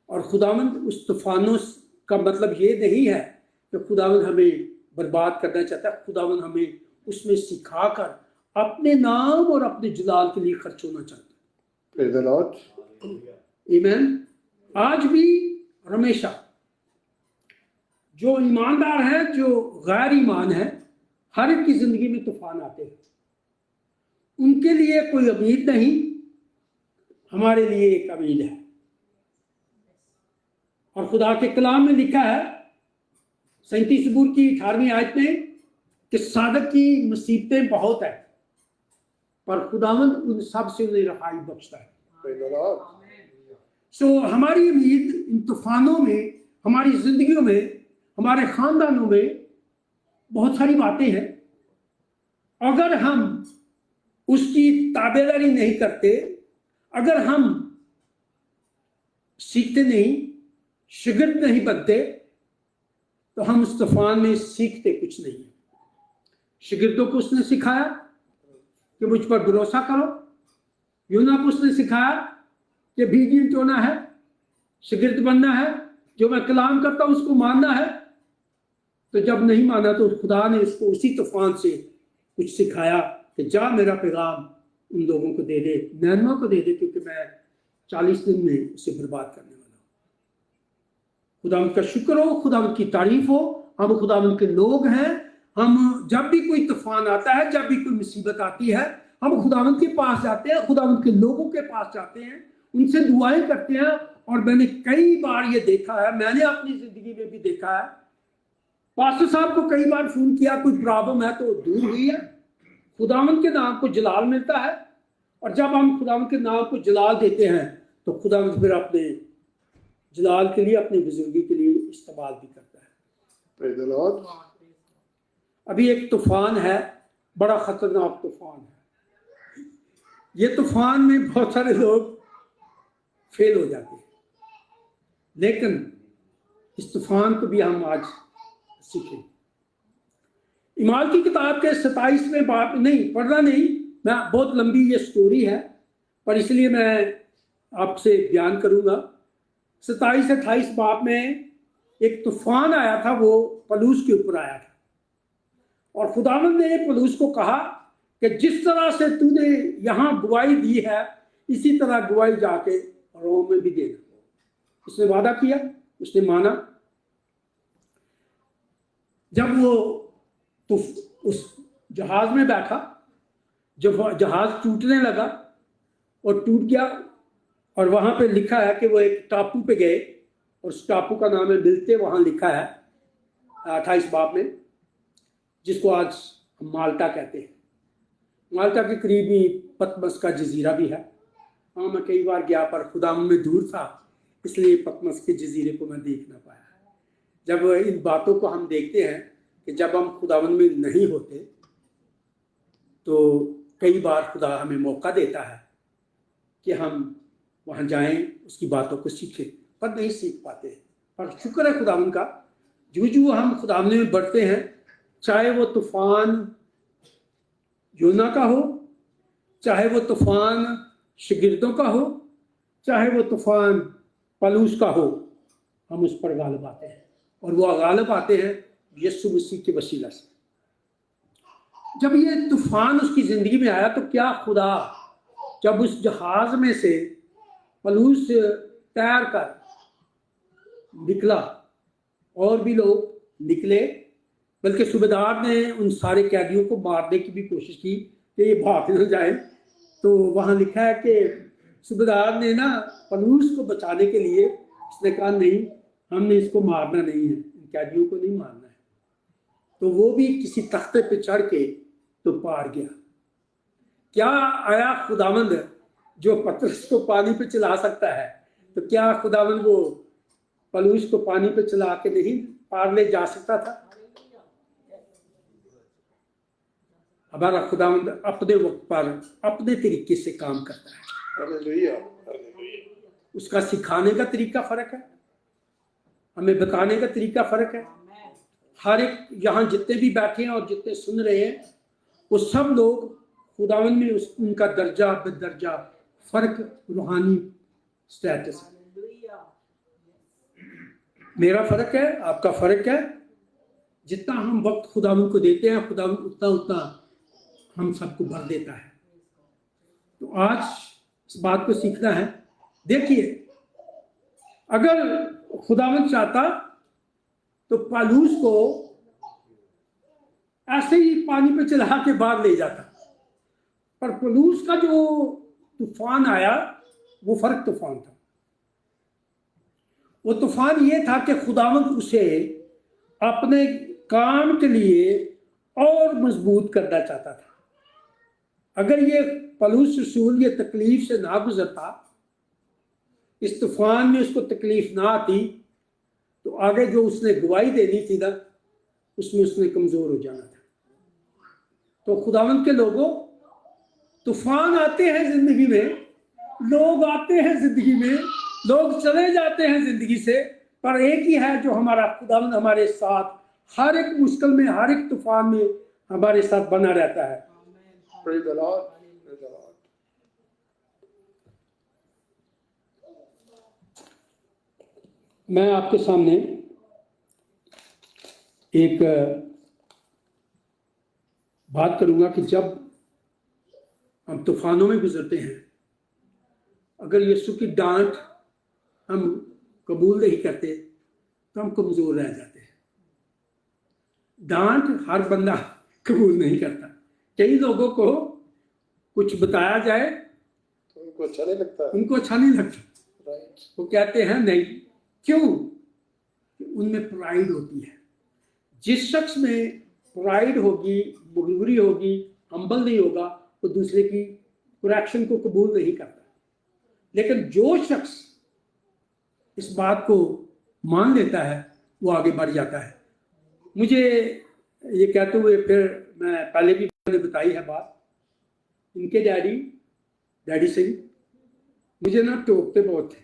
और खुदावंद उस तूफानों का मतलब ये नहीं है कि खुदावंद हमें बर्बाद करना चाहता है। खुदावंद हमें उसमें सिखाकर अपने नाम और अपने जलाल के लिए खर्च होना चाहता है। Praise the Lord. आमीन। आज भी हमेशा जो ईमानदार है, जो गैर ईमान है, हर एक की जिंदगी में तूफान आते हैं। उनके लिए कोई उम्मीद नहीं, हमारे लिए एक उम्मीद है। और खुदा के कलाम में लिखा है 37 सबूर की 18वीं आयत में कि सादक की मुसीबतें बहुत है, पर खुदावंद उन सब से उन्हें रहाई बख्शता है। Praise the Lord. सो हमारी उम्मीद इन तूफानों में, हमारी जिंदगियों में, हमारे खानदानों में बहुत सारी बातें हैं। अगर हम उसकी ताबेदारी नहीं करते, अगर हम सीखते नहीं, शिगिर्द नहीं बनते, तो हम उस तूफान में सीखते कुछ नहीं है। शिगिर्दों को उसने सिखाया कि मुझ पर भरोसा करो। यूना को उसने सिखाया कि बीजी टोना है, शिगिर्द बनना है, जो मैं कलाम करता हूं उसको मानना है। तो जब नहीं माना तो खुदा ने उसको उसी तूफान से कुछ सिखाया कि जा मेरा पैगाम उन लोगों को दे दे, नैनवा को दे दे, क्योंकि मैं 40 दिन में उसे बर्बाद करने वाला हूं। खुदा का शुक्र हो, खुदा की तारीफ हो। हम खुदावंद के लोग हैं। हम जब भी कोई तूफान आता है, जब भी कोई मुसीबत आती है, हम खुदावंद के पास जाते हैं, खुदावंद के लोगों के पास जाते हैं, उनसे दुआएं करते हैं। और मैंने कई बार ये देखा है, मैंने अपनी जिंदगी में भी देखा है, पास्टर साहब को कई बार फोन किया, कोई प्रॉब्लम है तो दूर हुई है, खुदावंद के नाम को जलाल मिलता है। और जब हम खुदावंद के नाम को जलाल देते हैं तो खुदावंद फिर अपने जलाल के लिए, अपनी बुजुर्गी के लिए इस्तेमाल भी करता है। Praise the Lord. अभी एक तूफान है, बड़ा खतरनाक तूफान है। ये तूफान में बहुत सारे लोग फेल हो जाते हैं, लेकिन इस तूफान को भी हम आज सीखें। इमाल की किताब के 27वें बाब, नहीं पढ़ना नहीं, मैं बहुत लंबी ये स्टोरी है, पर इसलिए मैं आपसे बयान करूंगा। 27-28 बाब में एक तूफान आया था, वो पलूस के ऊपर आया था। और खुदावंद ने पलूस को कहा कि जिस तरह से तूने यहाँ गवाही दी है, इसी तरह गवाही जाके रोम में भी देना। उसने वादा किया, उसने माना। जब वो उस जहाज में बैठा, जब जहाज टूटने लगा और टूट गया, और वहां पे लिखा है कि वो एक टापू पे गए, और उस टापू का नाम है मिलते, वहां लिखा है 28 बाब में, जिसको आज हम माल्टा कहते हैं। माल्टा के करीब ही पतमस का जजीरा भी है। हाँ, मैं कई बार गया, पर खुदा में दूर था, इसलिए पतमस के जजीरे को मैं देख ना पाया। जब इन बातों को हम देखते हैं कि जब हम खुदावन में नहीं होते तो कई बार खुदा हमें मौका देता है कि हम वहाँ जाएं, उसकी बातों को सीखें, पर नहीं सीख पाते। पर शुक्र है खुदावन का, जो हम खुदावन में बढ़ते हैं, चाहे वो तूफान योना का हो, चाहे वो तूफान शागिर्दों का हो, चाहे वो तूफान पलूस का हो, हम उस पर गालिब आते हैं। और वो गालिब आते हैं यीशु मसीह के वसीला से। जब ये तूफान उसकी जिंदगी में आया तो क्या खुदा जब उस जहाज में से पलूस तैर कर निकला, और भी लोग निकले, बल्कि सूबेदार ने उन सारे कैदियों को मारने की भी कोशिश की कि ये भाग न जाए। तो वहाँ लिखा है कि सूबेदार ने ना पलूस को बचाने के लिए उसने कहा, नहीं, हमने इसको मारना नहीं है, इन कैदियों को नहीं मारना है। तो वो भी किसी तख्ते पे चढ़ के तो पार गया। क्या आया खुदावंद जो पतरस को पानी पे चला सकता है, तो क्या खुदावंद वो पलूस को पानी पे चला के नहीं पार ले जा सकता था? हमारा खुदावंद अपने वक्त पर अपने तरीके से काम करता है। उसका सिखाने का तरीका फर्क है, हमें बताने का तरीका फर्क है। हर एक यहाँ जितने भी बैठे हैं और जितने सुन रहे हैं, वो सब लोग खुदावंद में उनका दर्जा बेदर्जा फर्क, रूहानी स्टेटस है। मेरा फर्क है, आपका फर्क है। जितना हम वक्त खुदावंद को देते हैं, खुदावंद उतना उतना हम सबको भर देता है। तो आज इस बात को सीखना है। देखिए, अगर खुदावंद चाहता तो पलूस को ऐसे ही पानी पे चला के बाहर ले जाता, पर पलूस का जो तूफान आया वो फर्क तूफान था। वो तूफान ये था कि खुदावंद उसे अपने काम के लिए और मजबूत करना चाहता था। अगर ये पलूस रसूल ये तकलीफ से ना गुजरता, इस तूफान में उसको तकलीफ ना आती, तो आगे जो उसने गवाही देनी थी ना, उसमें उसने कमजोर हो जाना था। तो खुदावंद के लोगों, तूफान आते हैं जिंदगी में, लोग आते हैं जिंदगी में, लोग चले जाते हैं जिंदगी से, पर एक ही है जो हमारा खुदावंद हमारे साथ हर एक मुश्किल में, हर एक तूफान में हमारे साथ बना रहता है। Praise the Lord. Praise the Lord. मैं आपके सामने एक बात करूंगा कि जब हम तूफानों में गुजरते हैं, अगर यीशु की डांट हम कबूल नहीं करते तो हम कमजोर रह जाते हैं। डांट हर बंदा कबूल नहीं करता। कई लोगों को कुछ बताया जाए तो उनको अच्छा नहीं लगता। उनको अच्छा नहीं लगता, राइट। वो कहते हैं नहीं। क्यों? उनमें प्राइड होती है। जिस शख्स में प्राइड होगी, मगरूरी होगी, हम्बल नहीं होगा, वो दूसरे की करेक्शन को कबूल नहीं करता। लेकिन जो शख्स इस बात को मान लेता है वो आगे बढ़ जाता है। मुझे ये कहते हुए फिर मैं पहले भी मैंने बताई है बात, इनके डैडी सिंह मुझे ना टोकते बहुत थे,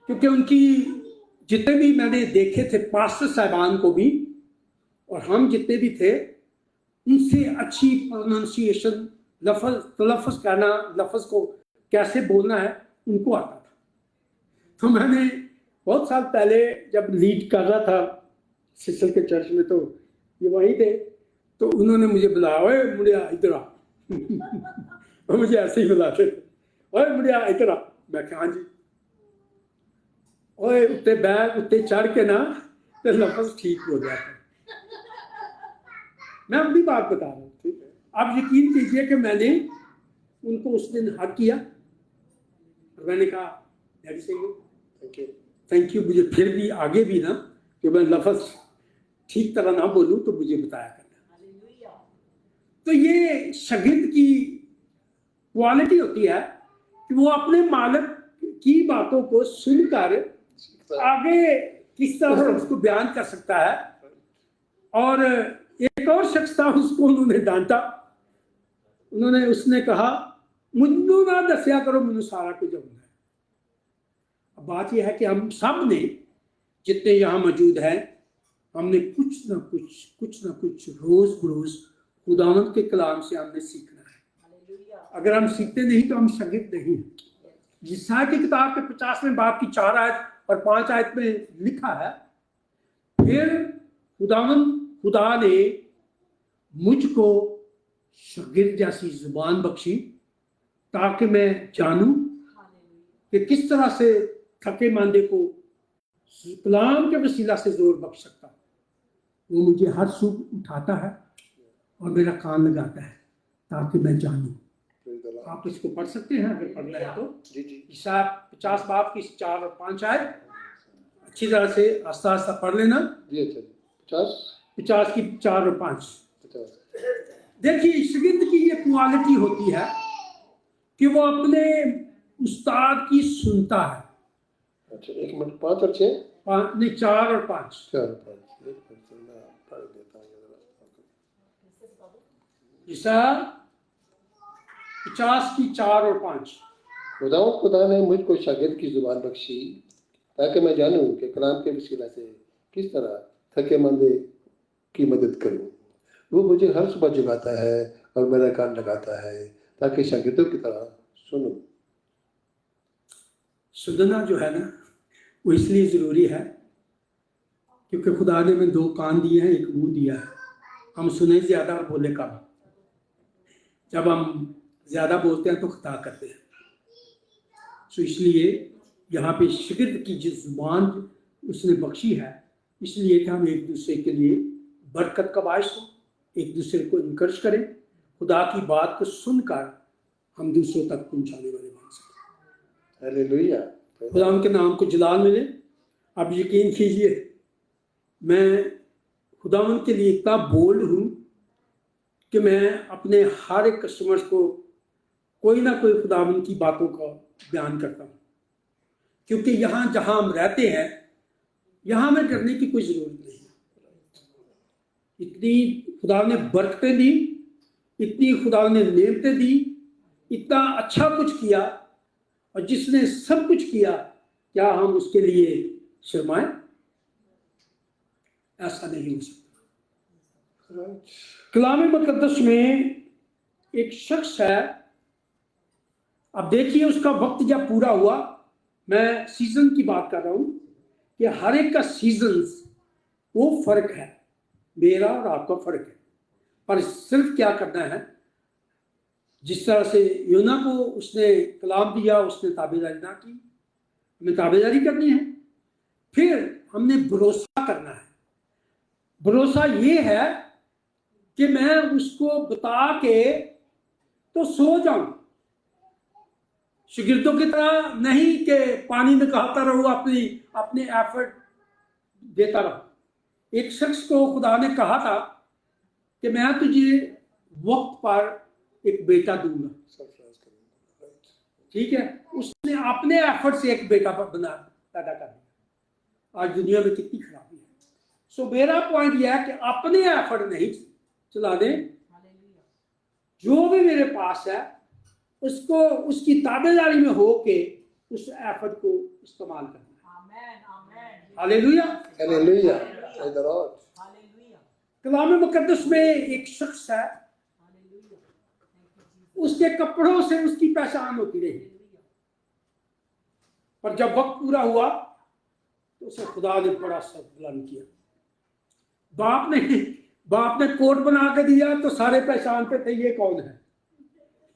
क्योंकि उनकी जितने भी मैंने देखे थे पास्टर साहबान को भी और हम जितने भी थे, उनसे अच्छी प्रोनाउंसिएशन, तलफ़्फ़ुज़ करना, लफ्ज़ को कैसे बोलना है उनको आता था। तो मैंने बहुत साल पहले जब लीड कर रहा था सिसल के चर्च में, तो ये वहीं थे, तो उन्होंने मुझे बुलाया, ओए मुड़िया इधर आ। वो मुझे ऐसे ही बुलाते थे, ओए मुड़िया इधर आ। मैं कहा हाँ जी। ओए उत्ते बैग उत्ते चढ़ के ना तो लफ्ज़ ठीक हो जाता। मैं अपनी बात बता रहा हूँ, ठीक है। आप यकीन कीजिए कि मैंने उनको उस दिन हक किया और मैंने कहा डैडी सिंह थैंक यू, मुझे फिर भी आगे भी ना कि मैं लफ्ज़ ठीक तरह ना बोलूं तो मुझे बताया करना। तो ये शागिर्द की क्वालिटी होती है कि वो अपने मालिक की बातों को सुनकर आगे किस तरह से उसको बयान कर सकता है। और एक और शख्स था, उसको उन्होंने डांटा, उसने कहा मुझे ना दसिया करो, मैंने सारा कुछ होना है। अब बात यह है कि हम सब ने जितने यहाँ मौजूद हैं, हमने कुछ ना कुछ रोज बरोज खुदावंद के कलाम से हमने सीखना है। अगर हम सीखते नहीं तो हम शागिर्द नहीं हैं। यशायाह की किताब के 50वें बाब की 4 आयत और 5 आयत में लिखा है, फिर खुदा ने मुझको शागिर्द जैसी जुबान बख्शी ताकि मैं जानूं कि किस तरह से थके मांदे को कलाम के वसीला से जोर बख्श सकता। वो मुझे हर सुबह उठाता है और मेरा कान लगाता है ताकि मैं जानूं। आप इसको पढ़ सकते हैं अगर पढ़ना है तो। यशायाह 50 बाब की 4 और 5 आयत अच्छी तरह से आस्ता आस्ता पढ़ लेना। 50 की 4 और 5। देखिए, शागिर्द की ये क्वालिटी होती है कि वो अपने उस्ताद की सुनता है। अच्छा, 1 मिनट 5 और 6 नहीं 4 और 5। 4 और 5 पढ़ देता हूँ। यशायाह 50 की 4 और 5। खुदा ने मुझको शागिर्द की जुबान बख्शी ताकि मैं जानूं कि कलाम के वसीला से किस तरह थके मंदे की मदद करूं। वो मुझे हर सुबह जगाता है और मेरा कान लगाता है ताकि शागिर्दों की तरह सुनूं। सुनना जो है ना, वो इसलिए ज़रूरी है क्योंकि खुदा ने हमें 2 कान दिए हैं, 1 मुंह दिया है। हम सुने ज़्यादा और बोले कम। जब हम ज़्यादा बोलते हैं तो खता करते हैं। तो इसलिए यहाँ पे शागिर्द की जो जुबान उसने बख्शी है, इसलिए कि हम एक दूसरे के लिए बरकत का बायस हो, एक दूसरे को इनकरेज करें, खुदा की बात को सुनकर हम दूसरों तक पहुँचाने वाले बन सकें। हालेलुया। खुदा उनके नाम को जलाल मिले। अब यकीन कीजिए, मैं खुदावंद के लिए इतना बोल्ड हूँ कि मैं अपने हर एक कस्टमर्स को कोई ना कोई खुदावंद की बातों का बयान करता हूँ, क्योंकि यहाँ जहाँ हम रहते हैं यहाँ हमें डरने की कोई ज़रूरत नहीं। इतनी खुदा ने बरकतें दी, इतनी खुदा ने नेमतें दी, इतना अच्छा कुछ किया, और जिसने सब कुछ किया, क्या हम उसके लिए शर्माएं? ऐसा नहीं हो सकता। कलाम मुकद्दस में एक शख्स है, अब देखिए उसका वक्त जब पूरा हुआ, मैं सीजन की बात कर रहा हूं कि हर एक का सीजन वो फर्क है, मेरा और आपका फर्क है, पर सिर्फ क्या करना है, जिस तरह से यूना को उसने कलाम दिया, उसने ताबेदारी ना की, हमें ताबेदारी करनी है। फिर हमने भरोसा करना है। भरोसा ये है कि मैं उसको बता के तो सो जाऊं, शागिर्दों की तरह नहीं कि पानी में कहता रहूं, अपने एफर्ट देता रहूं। एक शख्स को खुदा ने कहा था कि मैं तुझे वक्त पर एक बेटा दूंगा, ठीक है। उसने अपने एफर्ट से एक बेटा पैदा कर दिया। आज दुनिया में कितनी खराबी है। सो मेरा पॉइंट यह है कि अपने एफर्ट नहीं चलाने, जो भी मेरे पास है उसको उसकी ताबेदारी में होके उस एफर्ट को इस्तेमाल करना। Hallelujah, Hallelujah. Praise the Lord. कलाम मुकद्दस में एक शख्स है, उसके कपड़ों से उसकी पहचान होती रही, पर जब वक्त पूरा हुआ तो उसे खुदा ने बड़ा सख्त बुलंद किया। बाप ने कोट बना के दिया तो सारे पहचानते थे ये कौन है।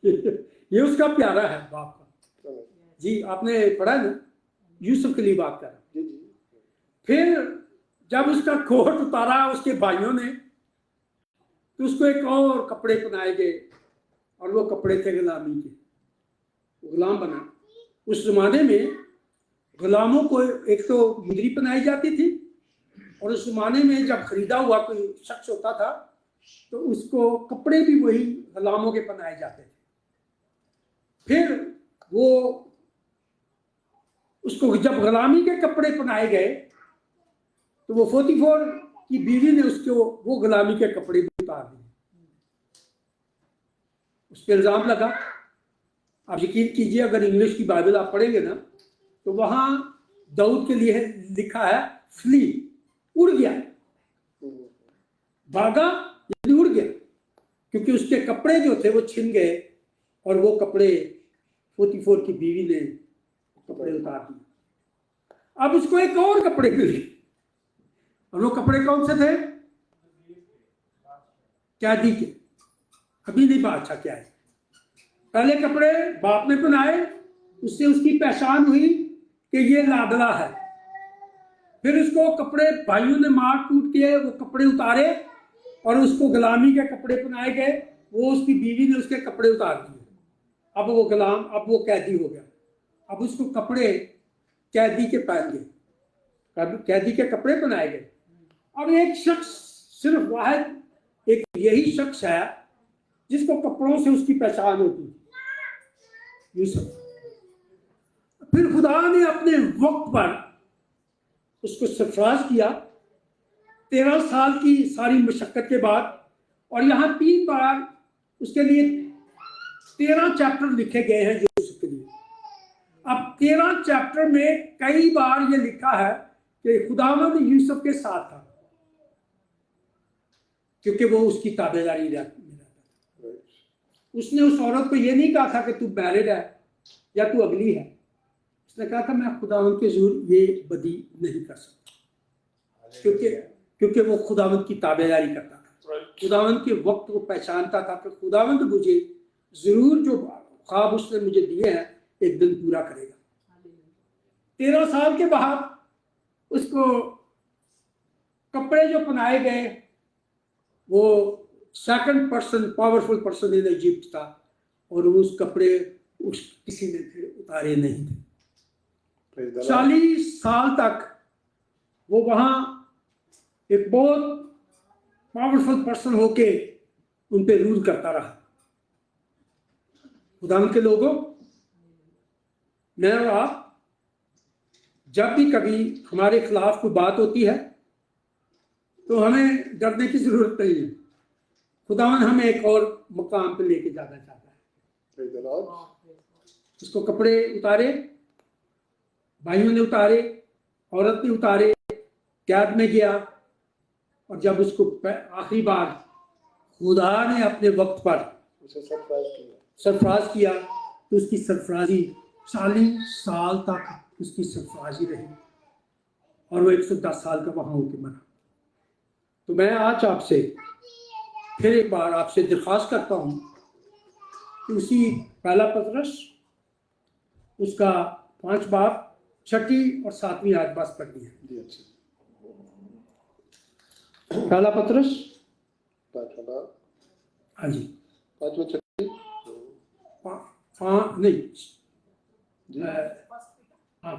ये उसका प्यारा है बाप का। जी आपने पढ़ा ना, यूसुफ के लिए बात कर रहा। फिर जब उसका कोट उतारा उसके भाइयों ने, तो उसको एक और कपड़े पहनाए गए, और वो कपड़े थे गुलामी के। गुलाम बना। उस जमाने में गुलामों को एक तो मुंदरी पहनाई जाती थी, और उस जमाने में जब खरीदा हुआ कोई शख्स होता था तो उसको कपड़े भी वही गुलामों के पहनाए जाते थे। फिर वो उसको जब गुलामी के कपड़े पहनाए गए तो वो 44 की बीवी ने उसको वो गुलामी के कपड़े भी उतार दिए। उस पर इल्जाम लगा। आप यकीन कीजिए, अगर इंग्लिश की बाइबल आप पढ़ेंगे ना तो वहां दाऊद के लिए लिखा है फ्ली, उड़ गया, भागा यानी उड़ गया, क्योंकि उसके कपड़े जो थे वो छिन गए, और वो कपड़े 44 की बीवी ने कपड़े उतार दिए। अब उसको एक और कपड़े मिले, और वो कपड़े कौन से थे? कैदी के। अभी नहीं बात अच्छा क्या है। पहले कपड़े बाप ने पहनाए, उससे उसकी पहचान हुई कि ये लाडला है। फिर उसको कपड़े भाइयों ने मार कूट के वो कपड़े उतारे, और उसको गुलामी के कपड़े पहनाए गए। वो उसकी बीवी ने उसके कपड़े उतार दिए। अब वो गुलाम, अब वो कैदी हो गया। अब उसको कपड़े कैदी के पहन गए, कैदी के कपड़े पहनाए गए। अब एक शख्स, सिर्फ वाहिद एक यही शख्स है जिसको कपड़ों से उसकी पहचान होती है, यूसुफ। फिर खुदा ने अपने वक्त पर उसको सरफराज किया 13 साल की सारी मशक्कत के बाद, और यहाँ 3 बार उसके लिए 13 चैप्टर लिखे गए हैं यूसुफ के लिए। अब 13 चैप्टर में कई बार ये लिखा है कि खुदावंद यूसुफ के साथ था, क्योंकि वो उसकी ताबेदारी में रहता था। उसने उस औरत को ये नहीं कहा था कि तू मैरिड है या तू अगली है। उसने कहा था मैं खुदावंद के ज़रूर ये बदी नहीं कर सकता, क्योंकि वो खुदावंद की ताबेदारी करता था। खुदावंद के वक्त को पहचानता था कि खुदावंद मुझे जरूर जो ख्वाब उसने मुझे दिए हैं एक दिन पूरा करेगा। 13 साल के बाद उसको कपड़े जो पहनाए गए, वो second person powerful person in Egypt था, और उस कपड़े किसी ने फिर उतारे नहीं थे। 40 साल तक वो वहां एक बहुत पावरफुल पर्सन होके उन पे रूल करता रहा। खुदा के लोगों, मैं और आप जब भी कभी हमारे खिलाफ कोई बात होती है तो हमें डरने की जरूरत नहीं है। खुदावन हमें एक और मकाम पे लेके जाना चाहता है। उसको कपड़े उतारे, भाइयों ने उतारे, औरत ने उतारे, कैद में गया, और जब उसको आखिरी बार खुदा ने अपने वक्त पर सरफराज किया तो उसकी सरफराजी 40 साल तक उसकी सरफराजी रही, और वो 110 साल का वहां होकर मरा। तो मैं आज आपसे फिर एक बार आपसे दरख्वास्त करता हूं कि उसी पहला पतरस उसका 5 बाब 6 और 7वीं आयत बस पढ़नी है। पहला पत्रस, पांचवा बाब, हाँ जी, पांचवा चक्री, नहीं, जी,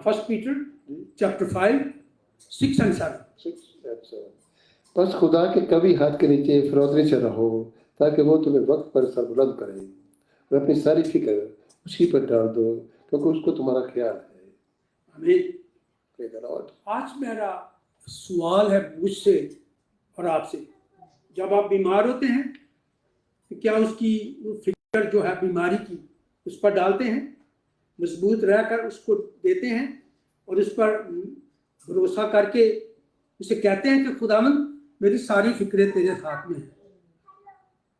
first Peter chapter 5, 6 and 7। 6 and 7। बस खुदा के कभी हाथ के नीचे फिरौतने से रहो, ताकि वो तुम्हें वक्त पर सरबुलंद करे, और अपनी सारी फिक्र उसी पर डाल दो, क्योंकि उसको तुम्हारा ख्याल है। आमीन। Praise the Lord। आज मेरा सवाल है मुझसे और आपसे, जब आप बीमार होते हैं तो क्या उसकी वो फिक्र जो है बीमारी की उस पर डालते हैं, मजबूत रहकर उसको देते हैं और उस पर भरोसा करके उसे कहते हैं कि खुदावंद मेरी सारी फिक्रें तेरे हाथ में हैं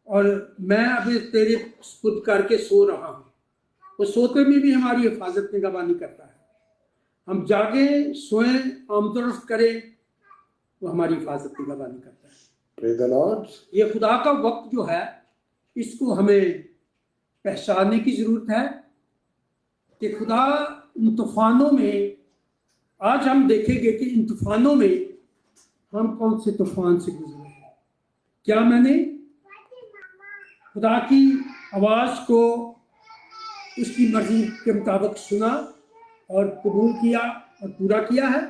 और मैं अभी तेरे सुपुर्द करके सो रहा हूँ। वो सोते में भी हमारी हिफाजत निगरानी करता है, हम जागे सोएं आमदरफ्त करें वो हमारी हिफाजत निगरानी करता है। Praise the Lord। ये खुदा का वक्त जो है इसको हमें पहचानने की जरूरत है कि खुदा इन तूफानों में, आज हम देखेंगे कि इन तूफानों में हम कौन से तूफान से गुजरे हैं। क्या मैंने खुदा की आवाज़ को उसकी मर्जी के मुताबिक सुना और कबूल किया और पूरा किया है,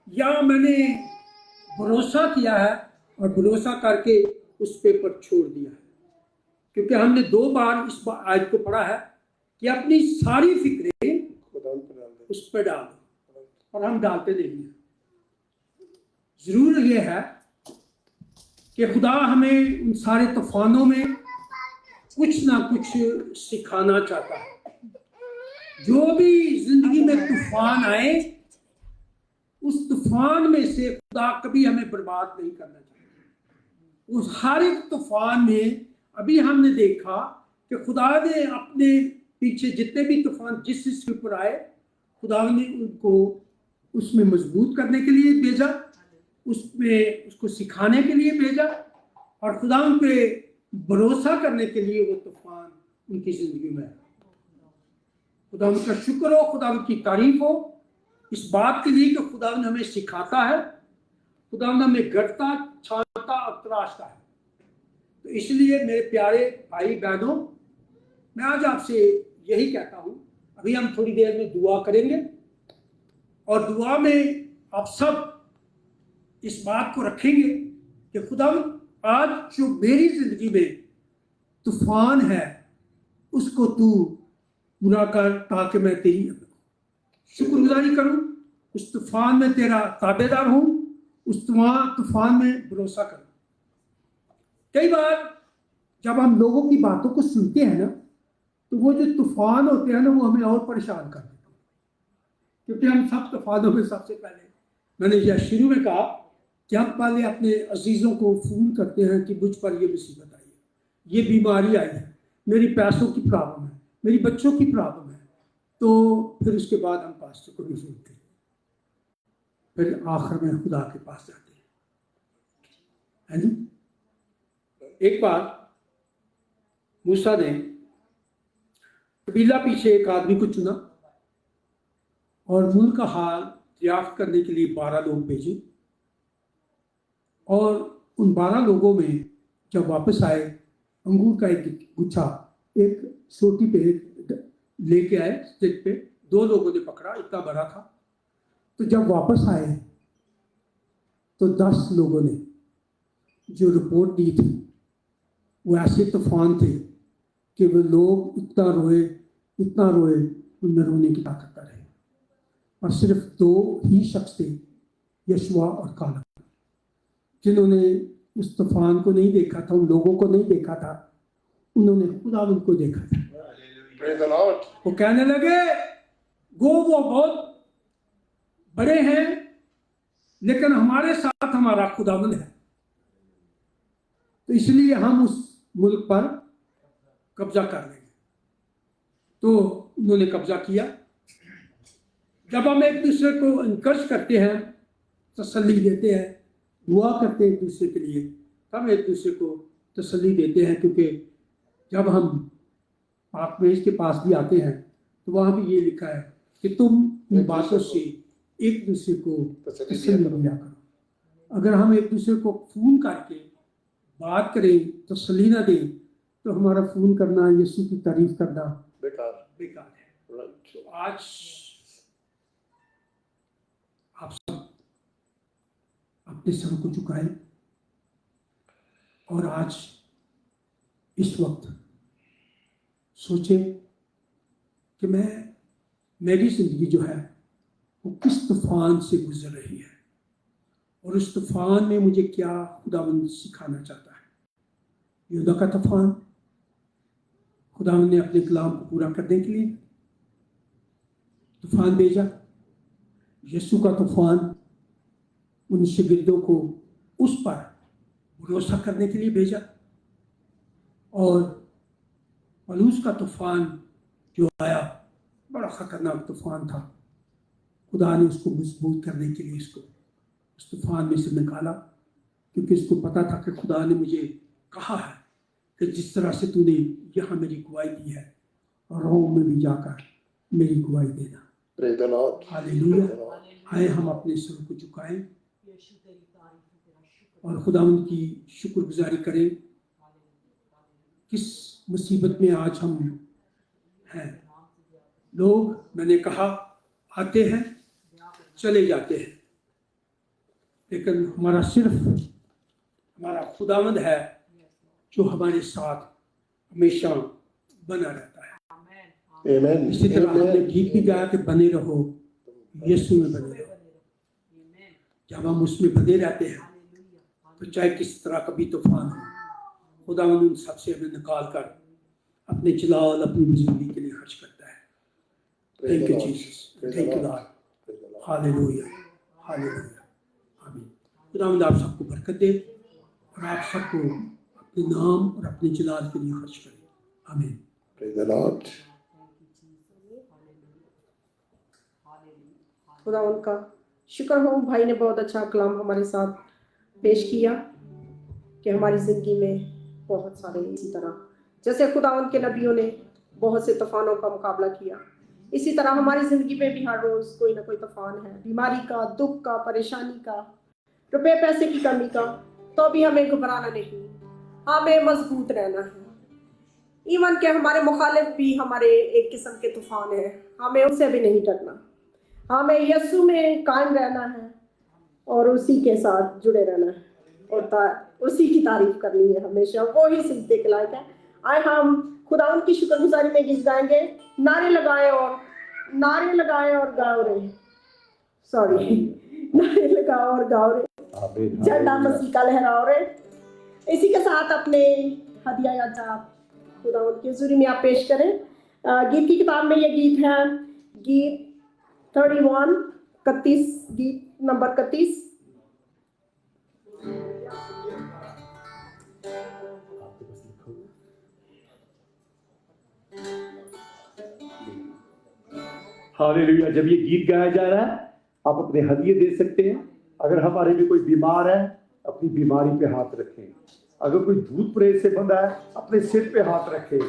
या मैंने भरोसा किया है और भरोसा करके उस पे पर छोड़ दिया है। क्योंकि हमने 2 बार इस आयत को पढ़ा है कि अपनी सारी फिक्रें उस पर डाल दो, और हम डालते नहीं हैं। जरूर ये है कि खुदा हमें उन सारे तूफानों में कुछ ना कुछ सिखाना चाहता है। जो भी जिंदगी में तूफान आए, उस तूफान में से खुदा कभी हमें बर्बाद नहीं करना चाहता। उस हर एक तूफान में अभी हमने देखा कि खुदा ने अपने पीछे जितने भी तूफान जिस के ऊपर आए, खुदा ने उनको उसमें मजबूत करने के लिए भेजा, उसमें उसको सिखाने के लिए भेजा, और खुदा उन पे भरोसा करने के लिए वो तूफान उनकी जिंदगी में है। खुदा उनका शुक्र हो, खुदा उनकी तारीफ हो इस बात के लिए कि खुदा हमें सिखाता है, खुदा हमें गढ़ता, छांटता और तराशता है। तो इसलिए मेरे प्यारे भाई बहनों, मैं आज आपसे यही कहता हूँ, अभी हम थोड़ी देर में दुआ करेंगे और दुआ में आप सब इस बात को रखेंगे कि खुदा आज जो मेरी जिंदगी में तूफान है उसको तू पूरा कर, ताकि मैं तेरी शुक्रगुजारी करूं, उस तूफान में तेरा ताबेदार हूं, उस तूफान में भरोसा करूं। कई बार जब हम लोगों की बातों को सुनते हैं ना, तो वो जो तूफान होते हैं ना, वो हमें और परेशान कर देते हैं। क्योंकि हम सब तूफानों में सबसे पहले, मैंने यह शुरू में कहा कि हम पहले अपने अजीज़ों को फ़ोन करते हैं कि मुझ पर ये मुसीबत आई है, ये बीमारी आई है, मेरी पैसों की प्रॉब्लम है, मेरी बच्चों की प्रॉब्लम है। तो फिर उसके बाद हम पास्टर को नहीं सुनते, फिर आखिर में खुदा के पास जाते हैं, है ना। एक बार मूसा ने कबीला पीछे एक आदमी को चुना और मुल्क का हाल दरियाफ्त करने के लिए 12 लोग भेजे, और उन 12 लोगों में जब वापस आए, अंगूर का एक गुच्छा एक सोटी पे लेके आए, स्टिक पे 2 लोगों ने पकड़ा, इतना बड़ा था। तो जब वापस आए तो 10 लोगों ने जो रिपोर्ट दी थी वो ऐसे तूफान थे कि वो लोग इतना रोए, उनमें रोने की ताकत रहे, और सिर्फ 2 ही शख्स थे, यशुआ और कालेब, जिन्होंने उस तूफान को नहीं देखा था, उन लोगों को नहीं देखा था, उन्होंने खुदा उनको देखा था। Praise the Lord। वो कहने लगे वो बहुत बड़े हैं, लेकिन हमारे साथ हमारा खुदावंद है, तो इसलिए हम उस मुल्क पर कब्जा कर लेंगे। तो उन्होंने कब्जा किया। जब हम एक दूसरे को इनकरेज करते हैं, तसल्ली देते हैं, दुआ करते हैं एक दूसरे के लिए, तब एक दूसरे को तसल्ली देते हैं। क्योंकि जब हम पाकमेज के पास भी आते हैं तो वहाँ भी ये लिखा है कि तुम इन बातों से एक दूसरे को तसल्ली दिया करो। अगर हम एक दूसरे को फोन करके बात करें, तसल्ली ना दें, तो हमारा फोन करना, यीशु की तारीफ करना बेकार है। तो आज आप सब अपने सर को झुकाएं और आज इस वक्त सोचें कि मेरी जिंदगी जो है वो किस तूफान से गुजर रही है और उस तूफान में मुझे क्या खुदावंद सिखाना चाहता है। यहूदा का तूफान, खुदावंद ने अपने कलाम को पूरा करने के लिए तूफान भेजा। यीशु का तूफान उन शिगिर्दों को उस पर भरोसा करने के लिए भेजा। और पलूस का तूफान जो आया, बड़ा खतरनाक तूफान था। खुदा ने उसको मजबूत करने के लिए इसको उस तूफान में से निकाला, क्योंकि उसको पता था कि खुदा ने मुझे कहा है कि जिस तरह से तूने यहाँ मेरी गवाही दी है, रोम में भी जाकर मेरी गवाही देना। हालेलुया। आए हम अपने सर को झुकाएं और खुदावंद की शुक्रगुजारी करें। किस मुसीबत में आज हम हैं। लोग, मैंने कहा, आते हैं चले जाते हैं, लेकिन हमारा सिर्फ हमारा खुदावंद है जो हमारे साथ हमेशा बना रहता है। इसी तरह हमने गीत भी गाया कि बने रहो यीशु में, बने रहो। जब हम उसमें बने रहते हैं तो चाहे किस तरह का भी तूफान हो, खुदावंद उन सबसे हमें निकाल कर अपने जलाल, अपनी बुजुर्गी के लिए खर्च करता है। Thank you Jesus, thank you Lord. Hallelujah, hallelujah, आमीन। खुदावंद आप सबको बरकत दे और आप सबको अपने नाम और अपने जलाल के लिए खर्च करे। आमीन। Praise the Lord. खुदावंद का शुक्र हो, भाई ने बहुत अच्छा कलाम हमारे साथ पेश किया कि हमारी ज़िंदगी में बहुत सारे इसी तरह, जैसे खुदावंद के नबियों ने बहुत से तूफानों का मुकाबला किया, इसी तरह हमारी ज़िंदगी में भी हर रोज़ कोई ना कोई तूफान है, बीमारी का, दुख का, परेशानी का, रुपए पैसे की कमी का। तो भी हमें घबराना नहीं, हमें मजबूत रहना है। इवन के हमारे मुखालिफ भी हमारे एक किस्म के तूफान है, हमें उससे भी नहीं डरना। हमें यीशु में कायम रहना है और उसी के साथ जुड़े रहना है और उसी की तारीफ करनी है हमेशा। वो ही सिजदे के लायक है। आए हम खुदावंद की शुक्रगुजारी में गीत गाएंगे, नारे लगाए और गाओ रे, नारे लगाओ और गाओ रे, झंडा मसीह का लहराओ रे। इसी के साथ अपने हदिया या जाप खुदावंद की हुजूरी में आप पेश करें। गीत की किताब में ये गीत है, गीत 31, गीत नंबर 31। हालेलुया। जब ये गीत गाया जा रहा है, आप अपने हदिये दे सकते हैं। अगर हमारे में कोई बीमार है, अपनी बीमारी पे हाथ रखें। अगर कोई भूत प्रेत से बंधा है, अपने सिर पे हाथ रखें।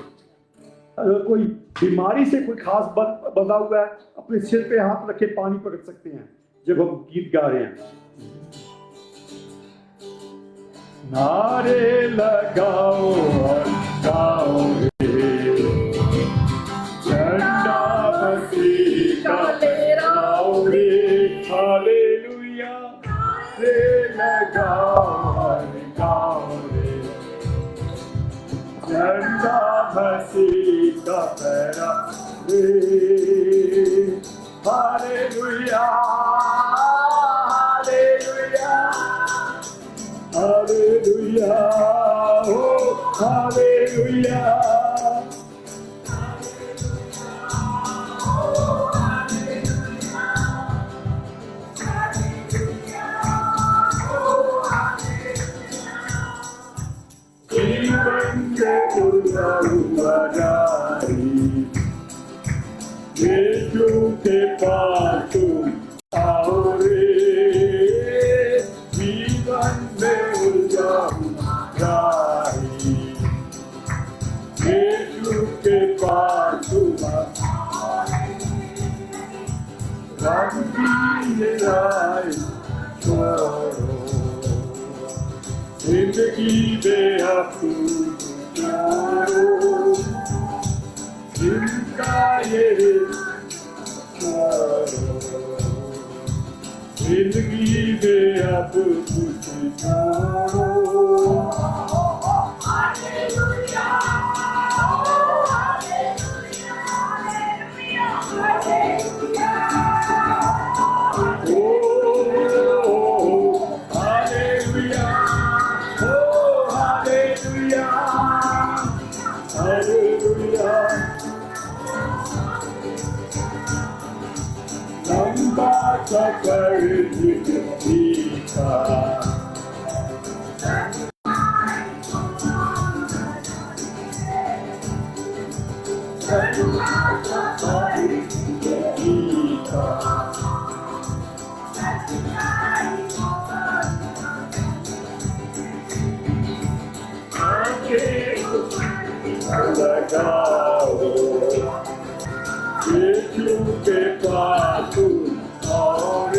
अगर कोई बीमारी से कोई खास बंधा हुआ है, अपने सिर पे हाथ रखे पानी पकड़ सकते हैं जब हम गीत गा रहे हैं। नारे लगाओ और गाओ रे, झंडा मसीह का लहराओ रे। हालेलुया। नारे लगाओ और गाओ रे, झंडा मसीह का लहराओ रे। हालेलुया, हालेलुया, हालेलुया, ओ हालेलुया। जीवन के उदारी यीशु के पास आओ रे, जीवन में उजारी यीशु के पास रंगीन राय छोड़ो। जिंदगी में अब जोड़ो, जिनका ये जिंदगी में अब कुछ जोड़ो। सफर जिंदगी का लगाओ यीशु के पास और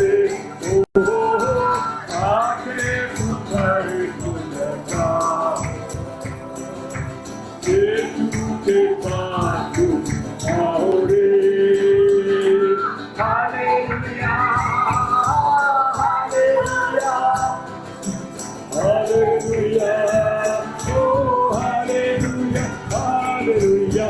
आके उधर लगाओ यीशु के पास और हालेलुया हालेलुया हालेलुया ओ हालेलुया हालेलुया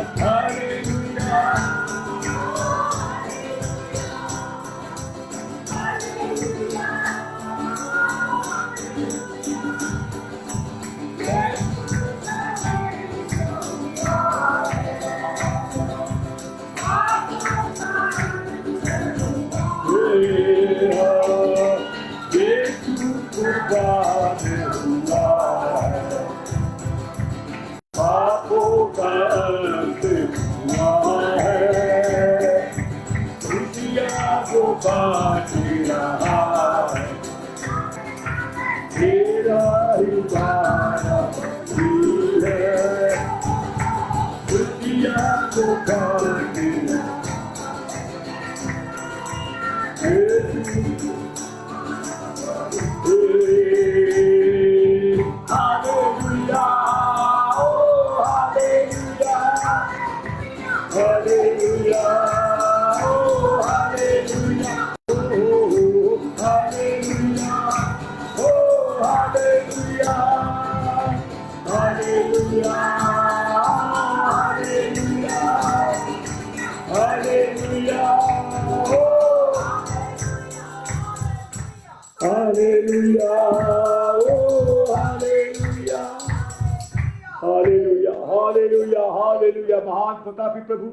हालेलुया महान प्रतापी प्रभु,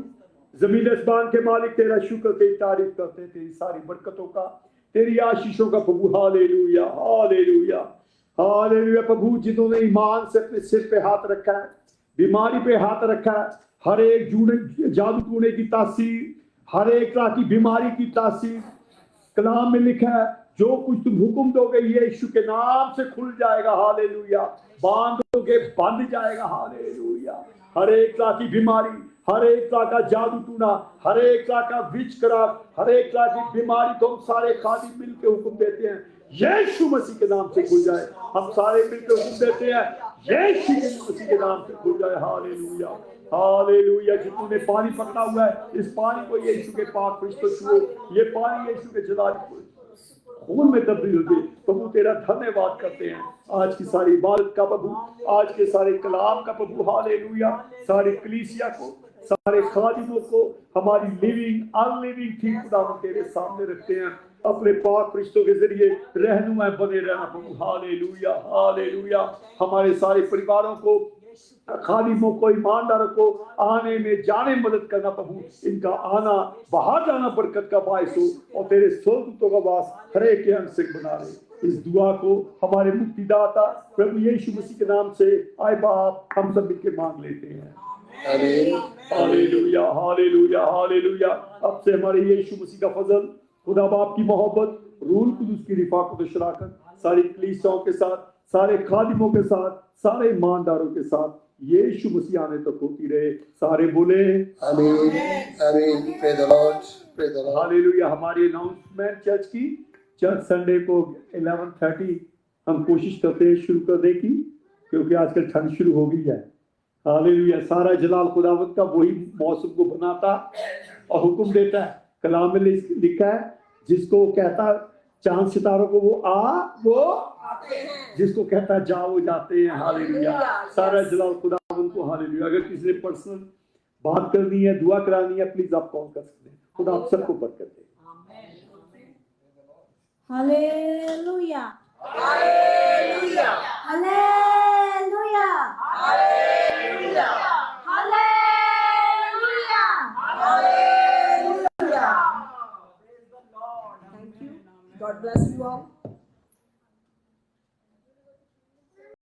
जमीन आसमान के मालिक, तेरा शुक्र, तेरी तारीफ करते हैं, तेरी सारी बरकतों का, तेरी आशीषों का प्रभु। हालेलुया हालेलुया हालेलुया प्रभु, जिन्होंने ईमान से अपने सिर पे हाथ रखा है, बीमारी पे हाथ रखा है, हर एक जादू टूने की तासीर, हर एक तरह की बीमारी की तासीर, कलाम में लिखा है जो कुछ तुम हुक्म दोगे यीशु के नाम से खुल जाएगा। हालेलुया, बांधोगे बंध जाएगा। हालेलुया, हर एक तरह की बीमारी, हर एक तरह का जादू टूना, हर एक तरह का विचक्राफ्ट, हर एक तरह की बीमारी तो हम सारे खादी मिलकर हुक्म देते हैं यीशु मसीह के नाम से खुल जाए। हम सारे मिलकर हुक्म देते हैं यीशु मसीह के नाम से खुल जाए। Hallelujah hallelujah. जितने पानी पकड़ा हुआ है, इस पानी को यीशु के पाक फरिश्तों छुओ, ये पानी यीशु के जलाल खून में तब्दील हो गई। प्रभु तेरा धन्यवाद करते हैं आज की सारी इबादत का प्रभु, आज के सारे कलाम का प्रभु। हालेलुया, सारी कलीसिया को, सारे खादिमों को, हमारी लिविंग अनलिविंग ठीक खुदा हम तेरे सामने रखते हैं। अपने पाक फरिश्तों के जरिए रहनुमा बने रहना प्रभु। Hallelujah hallelujah. हमारे सारे परिवारों को, खादिमों को, ईमानदारों को आने में जाने मदद करना प्रभु। इनका आना बाहर जाना बरकत का बायस हो और तेरे स्वर्गदूतों का वास हर एक के अंश से बना रहे। इस दुआ को हमारे मुक्तिदाता प्रभु यीशु मसीह के नाम से आए बाप हम सब मिलकर मांग लेते हैं। Hallelujah hallelujah hallelujah. अब से हमारे यीशु मसीह का फजल, खुदा बाप की मोहब्बत, रूह कुदूस की रिफाकत और शराकत सारी कलीसियाओं के साथ, सारे खादिमों के साथ, सारे ईमानदारों के साथ यीशु मसीह आने तक होती रहे। सारे बोले आमीन आमीन। Praise the Lord, praise the Lord. Hallelujah. हमारी अनाउंसमेंट चर्च की, चर्च संडे को 11:30 हम कोशिश करते हैं शुरू करने की, क्योंकि आजकल ठंड शुरू हो गई है। हालेलुया। सारा जलाल खुदावंत का वही मौसम को बनाता और हुक्म देता है। कलाम में लिखा है, जिसको कहता चांद सितारों को वो आते हैं, जिसको कहता जाओ वो जाते हैं। हालेलुया। सारा जलाल खुदावंत को। हालेलुया। अगर किसी ने पर्सनल बात करनी है, दुआ करानी है, प्लीज आप कॉल कर सकते हैं। खुदा आप सबको बरकत दे। Hallelujah hallelujah hallelujah hallelujah hallelujah hallelujah. Thank you. God bless you all.